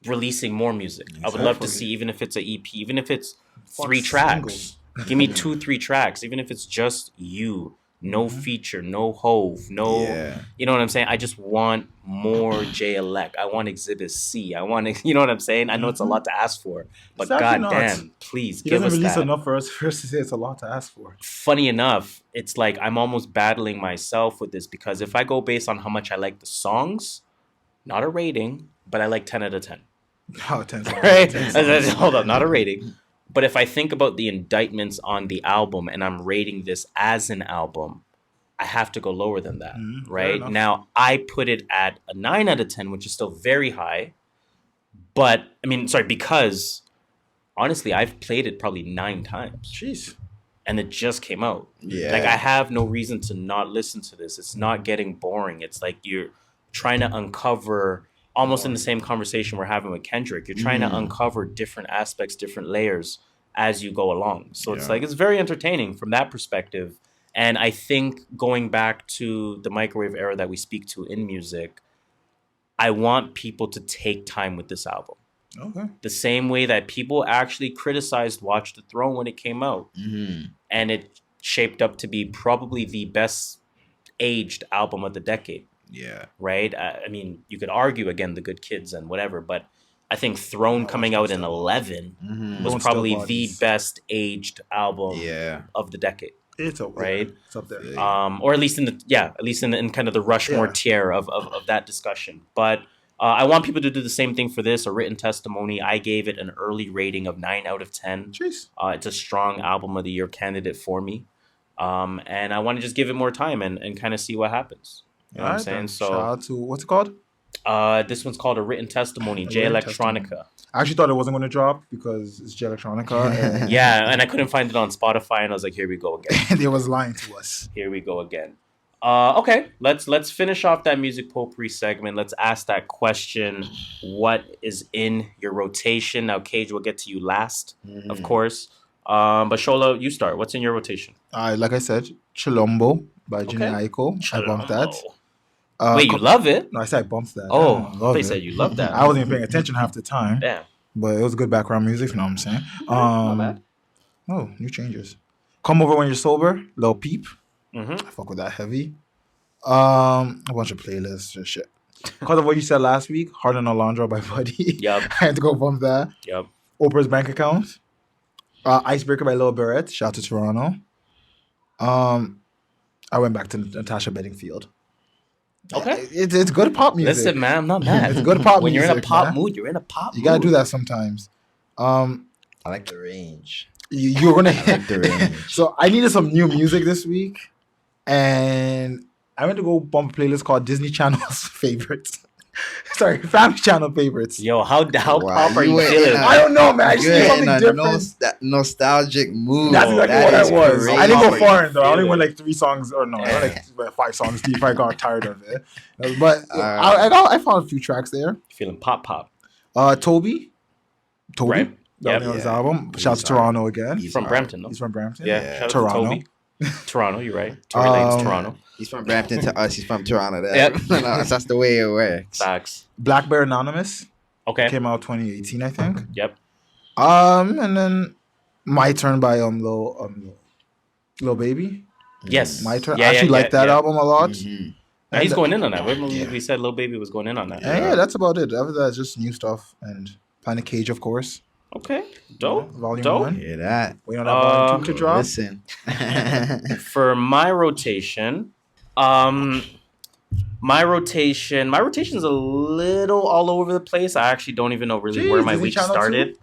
releasing more music. I would love to see, even if it's an EP, even if it's 3 tracks. Give me 2-3 tracks, even if it's just you. No feature, no Hove, no... You know what I'm saying? I just want more Jay Elec. I want Exhibit C. I want... You know what I'm saying? I know it's a lot to ask for, but goddamn, please give us that. He doesn't release enough for us first to say it's a lot to ask for. Funny enough, it's like I'm almost battling myself with this because if I go based on how much I like the songs, not a rating, but I like 10 out of 10. Oh, 10. Right? 10. Hold on, not a rating. But if I think about the indictments on the album and I'm rating this as an album, I have to go lower than that, right? Now, I put it at a 9 out of 10, which is still very high. But, because, honestly, I've played it probably 9 times. Jeez. And it just came out. Yeah. Like, I have no reason to not listen to this. It's not getting boring. It's like you're trying to uncover... Almost in the same conversation we're having with Kendrick. You're trying to uncover different aspects, different layers as you go along. So it's like, it's very entertaining from that perspective. And I think going back to the microwave era that we speak to in music, I want people to take time with this album. Okay. The same way that people actually criticized Watch the Throne when it came out. And it shaped up to be probably the best aged album of the decade. Yeah. Right? You could argue, again, The Good Kids and whatever, but I think Throne coming out in 11 was probably the best aged album of the decade. It's okay. Right? It's up there. Or at least in kind of the Rushmore tier of that discussion. But I want people to do the same thing for this, a written testimony. I gave it an early rating of 9 out of 10. Jeez. It's a strong album of the year candidate for me. And I want to just give it more time and kind of see what happens. You know what I'm saying? Then. So shout out to what's it called? this one's called A Written Testimony, J Written Electronica. I actually thought it wasn't going to drop because it's J Electronica. And Yeah, and I couldn't find it on Spotify, and I was like, here we go again. they was lying to us. Here we go again. Okay, let's finish off that music potpourri segment. Let's ask that question: what is in your rotation? Now, Kaje, will get to you last, of course. But Shola, you start. What's in your rotation? Like I said, Chilombo by Jhené Aiko. I bumped that. Wait, you love it? No, I said I bumped that. Oh, I love they it. said you love that. I wasn't even paying attention half the time. Damn. But it was good background music, you know what I'm saying? Not bad. Oh, new changes. Come Over When You're Sober, Lil Peep. Mm-hmm. I fuck with that heavy. A bunch of playlists, just shit. Because of what you said last week, Hard on Alondra by Buddy. Yep. I had to go bump that. Yep. Oprah's Bank Account. Icebreaker by Lil Barrett. Shout out to Toronto. I went back to Natasha Bedingfield. Okay. It's good pop music. Listen, man, I'm not mad. It's good pop when music. you're in a pop man. mood, you're in a pop mood. You gotta do that sometimes. I like the range. You're gonna I like the range. So I needed some new music this week, and I went to go bump a playlist called Disney Channel's favorites. Sorry, Family Channel favorites. Yo, how Wow, pop are you you went feeling? in a- I don't know, man. I just You're need something in a different. nostalgic mood. That's exactly That what I is was. crazy. I didn't How go are foreign you though. I only feeling? went like 3 songs, or no, I went like 5 songs deep. I got tired of it, but Alright. I found a few tracks there. Feeling pop. Toby, Right. that Yep. was on his Yeah. album. He's Shout out to alright. Toronto again. He's From alright. Brampton, no? He's from Brampton. Yeah. Yeah. Shout out Toronto. to Toby. Toronto, you're right. Tory Lane's Um, Toronto. He's from Brampton to us. He's from Toronto. Yep. That's the way it works. Facts. Black Bear Anonymous Okay. came out 2018, I think. Yep. And then My Turn by Lil Baby. Yes. My Turn. Yeah, I actually yeah, like that yeah. album a lot. Mhm. And he's And- going in on that. Remember Yeah. we said Lil Baby was going in on that. Yeah, that's about it. After that, just new stuff and Planet Cage, of course. Okay. Dope. Volume Dope. 1. Hear that? Wait on that volume 2 to drop. Listen. For my rotation, my rotation's a little all over the place. I actually don't even know really Jeez, where my Disney week Channel started.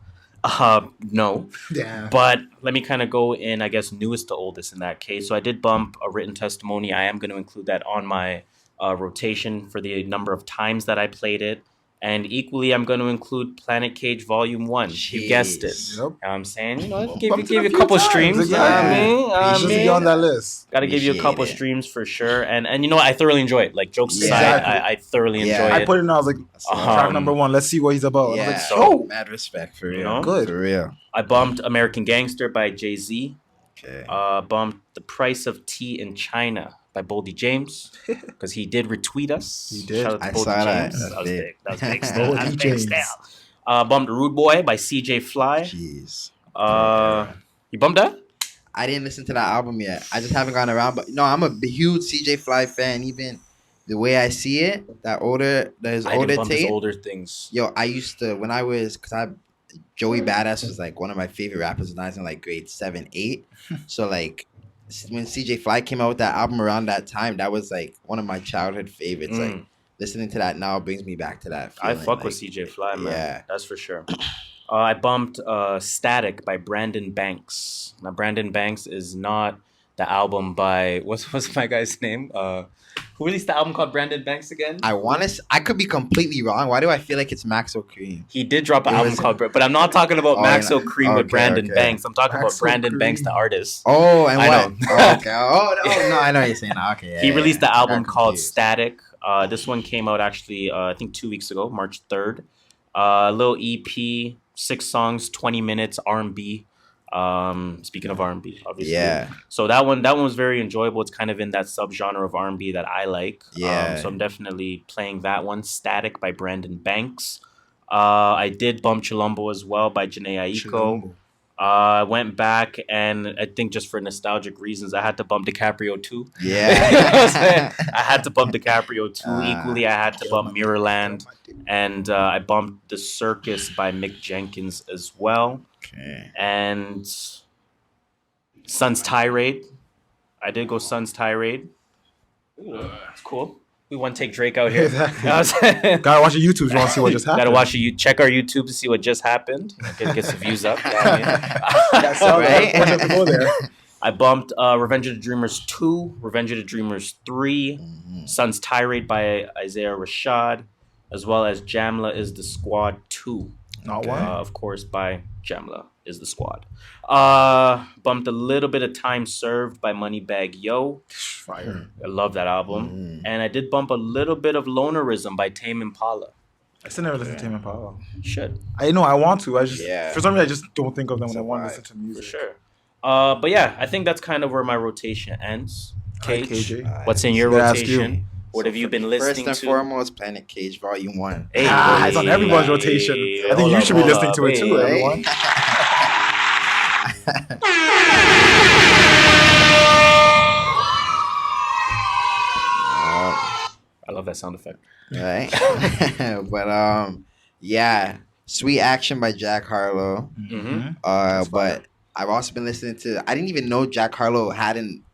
No. Damn. But let me kind of go in, I guess, newest to oldest in that case. So I did bump A Written Testimony. I am going to include that on my rotation for the number of times that I played it. And equally, I'm going to include Planet Cage Volume 1. You guessed it. Jeez. Yep. You know what I'm saying? You know, Bumped give it you a a few couple times, streams. exactly. You know what I Just to mean? be on that list. Got to give you a Appreciate couple it. streams for sure. And you know what? I thoroughly enjoy it. Like, jokes Yeah. aside, Exactly. I thoroughly Yeah. enjoy I it. put it in, I was like, track Um, number 1. Let's see what he's about. Yeah. I was like, So- yo. Mad respect for You real. know? Good. For real. I bumped American Gangster by Jay-Z. Okay. Bumped The Price of Tea in China by Boldy James because he did retweet us. He did. Shout out to I Boldy saw that. James. That's That was big. big. That was big. Boldy That was big James. style. Bumped Rude Boy by CJ Fly. Jeez. You bumped that? I didn't listen to that album yet. I just haven't gone around. But no, I'm a huge CJ Fly fan. Even the way I see it, his I older didn't bump his tape. older things. Yo, I used to when I was Joey Badass was like one of my favorite rappers when I was in like grade 7, 8. So like when CJ Fly came out with that album around that time, that was like one of my childhood favorites. Like listening to that now brings me back to that. I feeling, fuck like, with CJ Fly, man. Yeah. That's for sure. I bumped Static by Brandon Banks. Now, Brandon Banks is not the album by what's my guy's name? Who released the album called Brandon Banks again? I could be completely wrong. Why do I feel like it's Maxo Cream? He did drop an It album was- called, but I'm not talking about Oh, Maxo yeah. Cream with Okay, Brandon okay. Banks. I'm talking about Maxo Brandon Banks, Cream. the artist. Oh, and I what? know. Oh, okay. Oh, no, I know what you're saying. Okay. Yeah, He released yeah. the I album got called confused. Static. This one came out actually, I think 2 weeks ago, March 3rd. Little EP, 6 songs, 20 minutes, R&B. Speaking of R&B, obviously. Yeah. So that one was very enjoyable. It's kind of in that subgenre of R&B that I like. Yeah. So I'm definitely playing that one. Static by Brandon Banks. I did bump Chilombo as well by Jhené Aiko. Chilombo. I went back and I think just for nostalgic reasons, I had to bump DiCaprio too. Yeah. You know what I'm saying? I had to bump DiCaprio too. Ah. Equally, I had to bump Mirrorland. And I bumped The Circus by Mick Jenkins as well. Okay. And Sun's Tirade. I did go Sun's Tirade. Ooh, that's cool. We want to take Drake out here. Exactly. You know what I'm saying? Gotta watch the YouTube if you want to see what just happened. Gotta watch check our YouTube to see what just happened. Get some views up. You know what I mean? That's all Right? right. To go there. I bumped Revenge of the Dreamers 2, Revenge of the Dreamers 3, Sun's Tirade by Isaiah Rashad, as well as Jamla is the Squad 2. Not one. Of course, by Jamla is the Squad. Bumped a little bit of Time Served by Moneybagg Yo. Fire. I love that album. And I did bump a little bit of Lonerism by Tame Impala. I still never listened to Tame Impala. You should. I know I want to. I just Yeah. for some reason I just don't think of them when I want to vibe. listen to music. For sure. But yeah, I think that's kind of where my rotation ends. Alright, Cage, KJ. what's in your Gotta ask you. rotation? What have you been listening First to? and foremost, Planet Cage Volume 1. Hey, It's on everyone's rotation. I think you should be listening to it too, Hey. everyone. I love that sound effect. Right? But yeah, Sweet Action by Jack Harlow. Mm-hmm. But I've also been listening to. I didn't even know Jack Harlow hadn't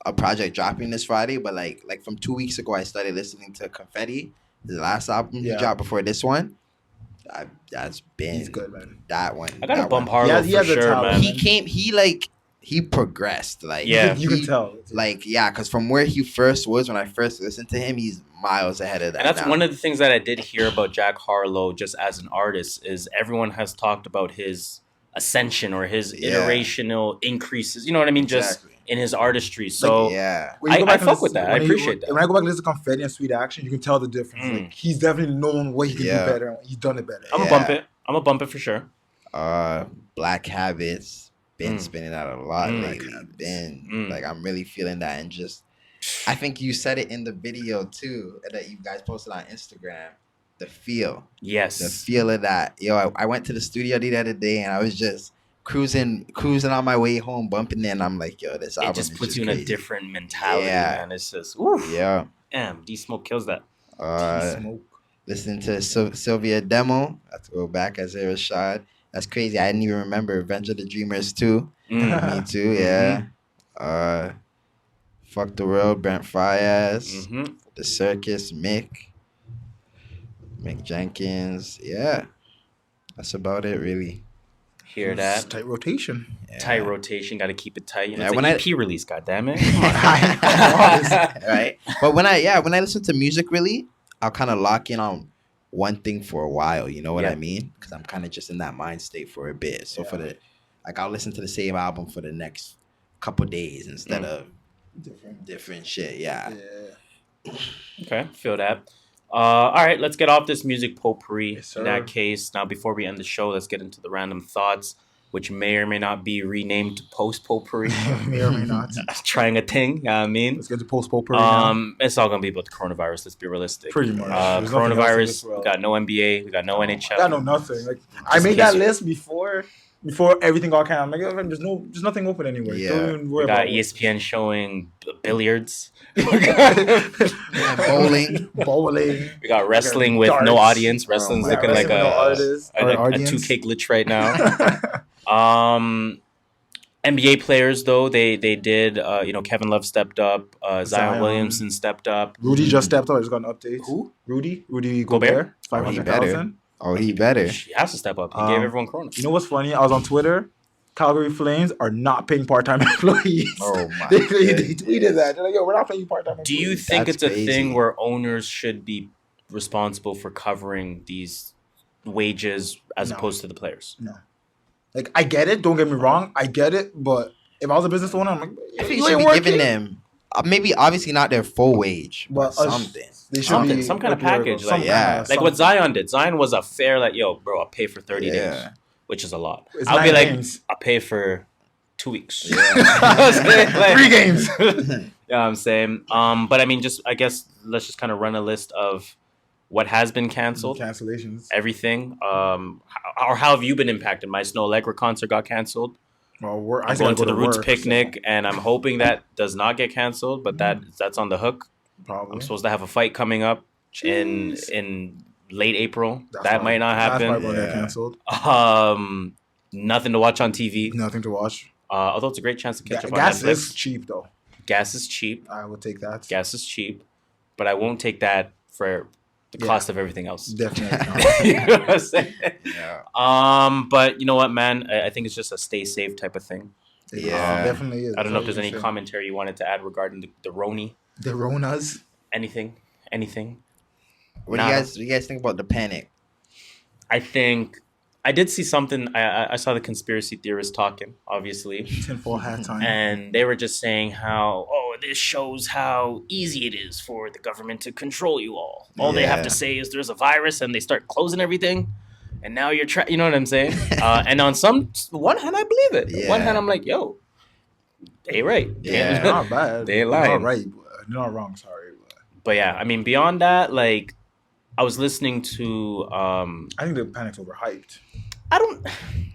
a project dropping this Friday, but like from 2 weeks ago, I started listening to Confetti, the last album he Yeah. dropped before this one. That's been He's good, man. that one. I gotta that bump one. Harlow He for has a sure, talent. man. He progressed. Like Yeah. You can tell. Like yeah, because from where he first was when I first listened to him, he's miles ahead of that. And that's now. one of the things that I did hear about Jack Harlow just as an artist is everyone has talked about his ascension or his Yeah. iterational increases. You know what I mean? Just Exactly. in his artistry. So yeah. When you go I back and fuck listen- with that. I when appreciate that. When I go back and listen to Confetti and Sweet Action, you can tell the difference. Mm. Like he's definitely known what he can Yeah. do better. And he's done it better. I'm gonna Yeah. bump it. I'm gonna bump it for sure. Black Habits been Mm. spinning that a lot Mm. lately. Black Habits. Been Mm. like I'm really feeling that, and just I think you said it in the video too that you guys posted on Instagram. The feel Yes. of that. Yo, I went to the studio the other day and I was just cruising on my way home, bumping in. I'm like, yo, this album It just is puts you in crazy. a different mentality, Yeah. man. It's just, oof. Yeah. Damn, D Smoke kills that. Smoke. Listening to Sylvia Demo. I have to go back as a Rashad. That's crazy. I didn't even remember Revenge of the Dreamers too. Mm. Me too, yeah. Fuck the World, Brent Fayez. Mhm. The Circus, Mick Jenkins. Yeah. That's about it, really. Hear It's that? tight rotation. Yeah. Tight rotation, gotta keep it tight. You know, Yeah, it's when an I- EP release, goddammit. Right? But when I listen to music, really, I'll kind of lock in on one thing for a while. You know what Yeah. I mean? Because I'm kind of just in that mind state for a bit. So I'll listen to the same album for the next couple days instead of different shit. Yeah. Okay, feel that. All right, let's get off this music potpourri. Yes, In sir. that case, now before we end the show, let's get into the random thoughts, which may or may not be renamed to post potpourri. May or may not. Trying a thing, you know what I mean? Let's get to post potpourri now. It's all gonna be about the coronavirus. Let's be realistic. Pretty much. There's nothing else in this Coronavirus. We world. got no NBA. We got no NHL. I got no nothing. Like I Just made in that case you- list before everything got canceled. I'm like, there's nothing open anywhere. Yeah. Don't even worry We got about it. ESPN showing billiards. Bowling. Bowling. We got wrestling with darts. no audience. Wrestling's my looking God. like Wrestling with no artists or a audience. 2K glitch right now. NBA players though they did Kevin Love stepped up, Zion Zion. Williamson stepped up. Rudy just stepped up. I just got an update. Who? Rudy Gobert? Gobert. Oh, he 500,000. Oh, he better. He has to step up. He gave everyone Corona. You know what's funny? I was on Twitter. Calgary Flames are not paying part-time employees. Oh, my they goodness. tweeted that. They're like, yo, we're not paying part-time employees. Do you think That's it's a crazy. thing where owners should be responsible for covering these wages as No. opposed to the players? No. Like, I get it. Don't get me wrong. I get it. But if I was a business owner, I'm like, I think you you should ain't be working. giving them maybe obviously not their full wage, but But something. They should Something, be some kind of like, package, some like- Yeah. kind of Like what something. Zion did. Zion was a fair, like, yo, bro, I'll pay for 30 days, Yeah. which is a lot. It's I'll be 9 like, games. I'll pay for 2 weeks. Yeah. Like- 3 games. You know what I'm saying? But I mean, I guess let's just kind of run a list of what has been canceled, Cancellations. everything. Or how have you been impacted? My Snoh Aalegra concert got canceled. Well, I'm going to the Roots picnic, and I'm hoping that does not get canceled, but that's on the hook. Probably. I'm supposed to have a fight coming up Jeez. in late April. That's that probably- might not That's probably happen. going to get Yeah. canceled. Nothing to watch on TV. Nothing to watch. Although it's a great chance to catch up on Gas Netflix. is cheap, though. Gas is cheap. I would take that. Gas is cheap, but I won't take that for the Yeah. cost of everything else. Definitely not. You know what I'm saying? Yeah. But you know what, man? I think it's just a stay safe type of thing. Yeah. Definitely is. I don't know if there's That's any what I'm saying. commentary you wanted to add regarding the Roni. The Ronas. Anything? What do you guys think about the panic? I think I did see something. I saw the conspiracy theorists talking, obviously, Tinfoil hat time. and they were just saying how, oh, this shows how easy it is for the government to control you all. All they have Yeah. to say is there's a virus, and they start closing everything, and now you're you know what I'm saying? And on one hand, I believe it. Yeah. One hand, I'm like, yo, they right. Yeah. They're not bad. They ain't They're lying. not right. They're not wrong. Sorry. But yeah, I mean, beyond that, like, I was listening to I think the panic's overhyped. I don't.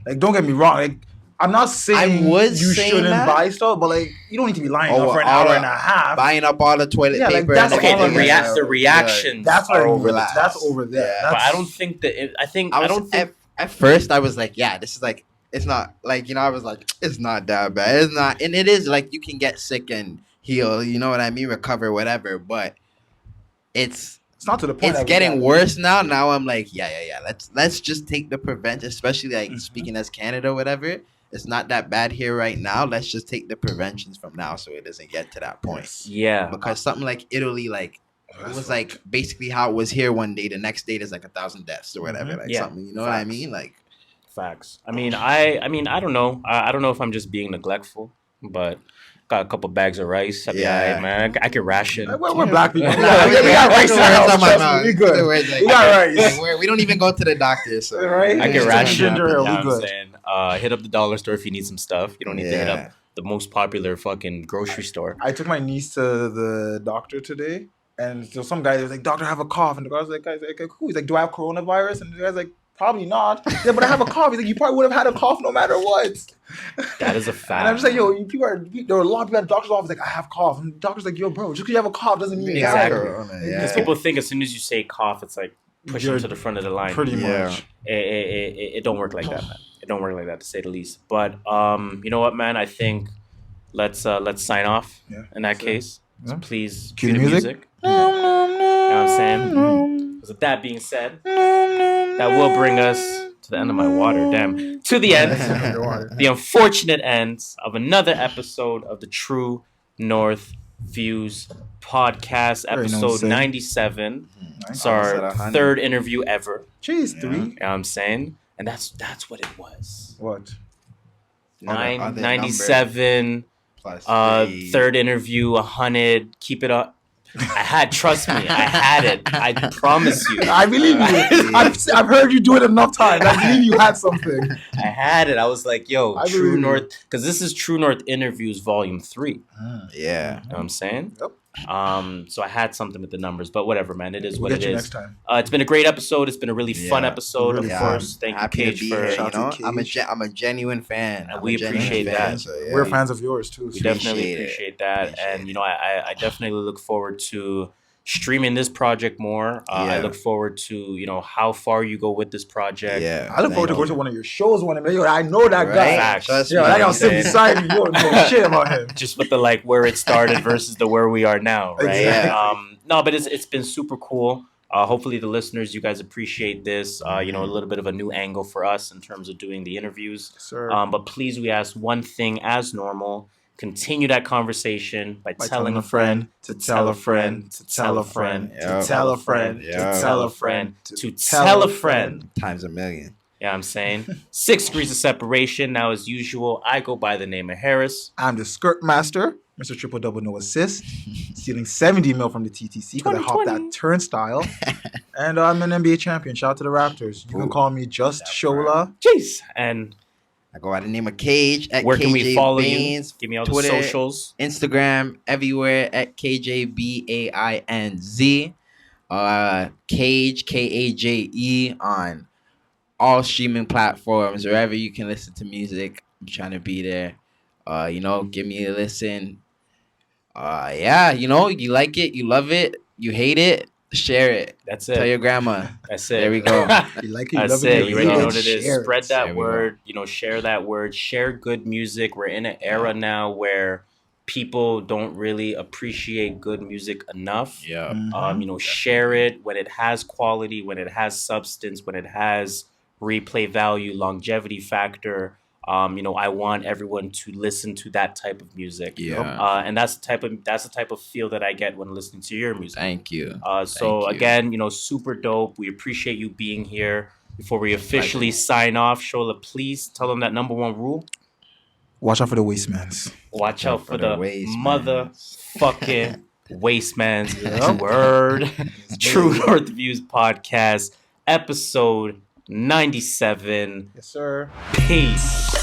Like, don't get me wrong. Like, I'm not saying I was you saying shouldn't that. buy stuff, but like, you don't need to be lying up for an all hour the- and a half. Buying up all the toilet Yeah, like, paper. that's and Okay, all the I'm saying. the reactions That's are what over that. That's over there. Yeah. But I don't think that. I don't think. At first I was like, yeah, this is like, it's not like, you know, I was like, it's not that bad. It's not, and it is like, you can get sick and heal, you know what I mean, recover, whatever. But it's not to the point. it's that we getting got- worse now. Now I'm like, yeah. Let's just take the prevention, especially like Mhm. speaking as Canada, whatever. It's not that bad here right now. Let's just take the preventions from now so it doesn't get to that point. Yeah. Because something like Italy, like, it That's was fucked. like basically how it was here one day. The next day there's like 1,000 deaths or whatever. Mhm. Like Yeah. something, you know what I Facts. mean? Like, Facts. I mean, I don't know. I don't know if I'm just being neglectful, but got a couple bags of rice. I'd be Yeah. alright, man. I can ration. We're black people. Nah, we got rice in the house. Trust me, we good. We got rice. We don't even go to the doctor, so Right? I can Just ration. ginger ale, You know we what I'm good. saying? Hit up the dollar store if you need some stuff. You don't need to hit up the most popular fucking grocery store. I took my niece to the doctor today, and so some guy was like, "Doctor, I have a cough," and the guy was like, "Cool." He's like, "Do I have coronavirus?" And the guy's like, "Probably not." He's like, "But I have a cough." He's like, "You probably would have had a cough no matter what." That is a fact. And I'm just like, "Yo, there were a lot of people at the doctor's office like, I have cough," and the doctor's like, "Yo, bro, just because you have a cough doesn't mean you have Exactly. corona." Because people think as soon as you say cough, it's like pushing You're to the front of the line. pretty Yeah. much. It don't work like that, man. It don't work like that, to say the least. But you know what, man? I think let's sign off Yeah. in that So, case. So yeah. please Cue cue the the music. music. You know what I'm saying? So with that being said, that will bring us to the end of my water. Damn. To the end. The unfortunate end of another episode of the True North Views podcast, Very nice, episode Sid. 97. Nice. It's our Almost at 100. third interview ever. Jeez, Yeah. 3. You know what I'm saying? And that's what it was. What? Other 97, plus third interview, 100. Keep it up. Trust me, I had it. I promise you. I believe you. I've heard you do it enough times. I believe you had something. I had it. I was like, yo, I True believe you. North, because this is True North Interviews Volume 3. You Yeah. know what I'm saying? Yep. So I had something with the numbers, but whatever, man. It is We'll what get it you is. next time. It's been a great episode. It's been a really fun Yeah. episode, Really of fun. course. Thank Happy you, to Cage, be for here. Shout You out know, to I'm a genuine fan. And I'm we a genuine appreciate fan, that. so, yeah. We're fans of yours too. We so- definitely Appreciate it. appreciate that. Appreciate And, you know, I definitely look forward to streaming this project more. I Yeah. look forward to, you know, how far you go with this project. Yeah. I look forward to Thank going to you. one of your shows one day. Yo, I know that Right? guy. Facts. Trust Yo, me, that you know guy what sit I'm saying? beside me. You don't know shit about him. Just with the like where it started versus the where we are now, right? Exactly. No, but it's been super cool. Hopefully the listeners, you guys appreciate this. You know, a little bit of a new angle for us in terms of doing the interviews. Sir. But please, we ask one thing as normal. Continue that conversation by telling a friend to tell a friend to tell a friend to Yep. tell a friend Yep. to tell a friend to tell a friend. Times a million. Yeah, I'm saying 6 degrees of separation. Now, as usual, I go by the name of Harris. I'm the skirt master, Mr. Triple Double No Assist, stealing 70 mil from the TTC because I hopped 2020. that turnstile. And I'm an NBA champion. Shout out to the Raptors. You can Ooh. call me Just That's Shola. Jeez. And I go by the name of Cage at where can we KJ follow Baines, you? Give me all Twitter, the socials. Instagram, everywhere at KJBAINZ. Cage KAJE on all streaming platforms, wherever you can listen to music. I'm trying to be there. You know, give me a listen. Yeah, you know, you like it, you love it, you hate it, share it. That's Tell it. your grandma. That's it. There we go. You like it, you That's love it. it. You already know go. what it is. Share Spread There that we word. You know, share that word. Share good music. We're in an era now where people don't really appreciate good music enough. Yeah. Mhm. You know, share it when it has quality, when it has substance, when it has replay value, longevity factor. I want everyone to listen to that type of music. Yeah. And that's the type of feel that I get when listening to your music. Thank you. So Thank you. again, super dope. We appreciate you being here. Before we officially sign off, Shola, please tell them that number one rule. Watch out for the wastemans. Watch out for the wastemans. motherfucking wastemans. Word. True North Views Podcast, episode 97. Yes, sir. Peace.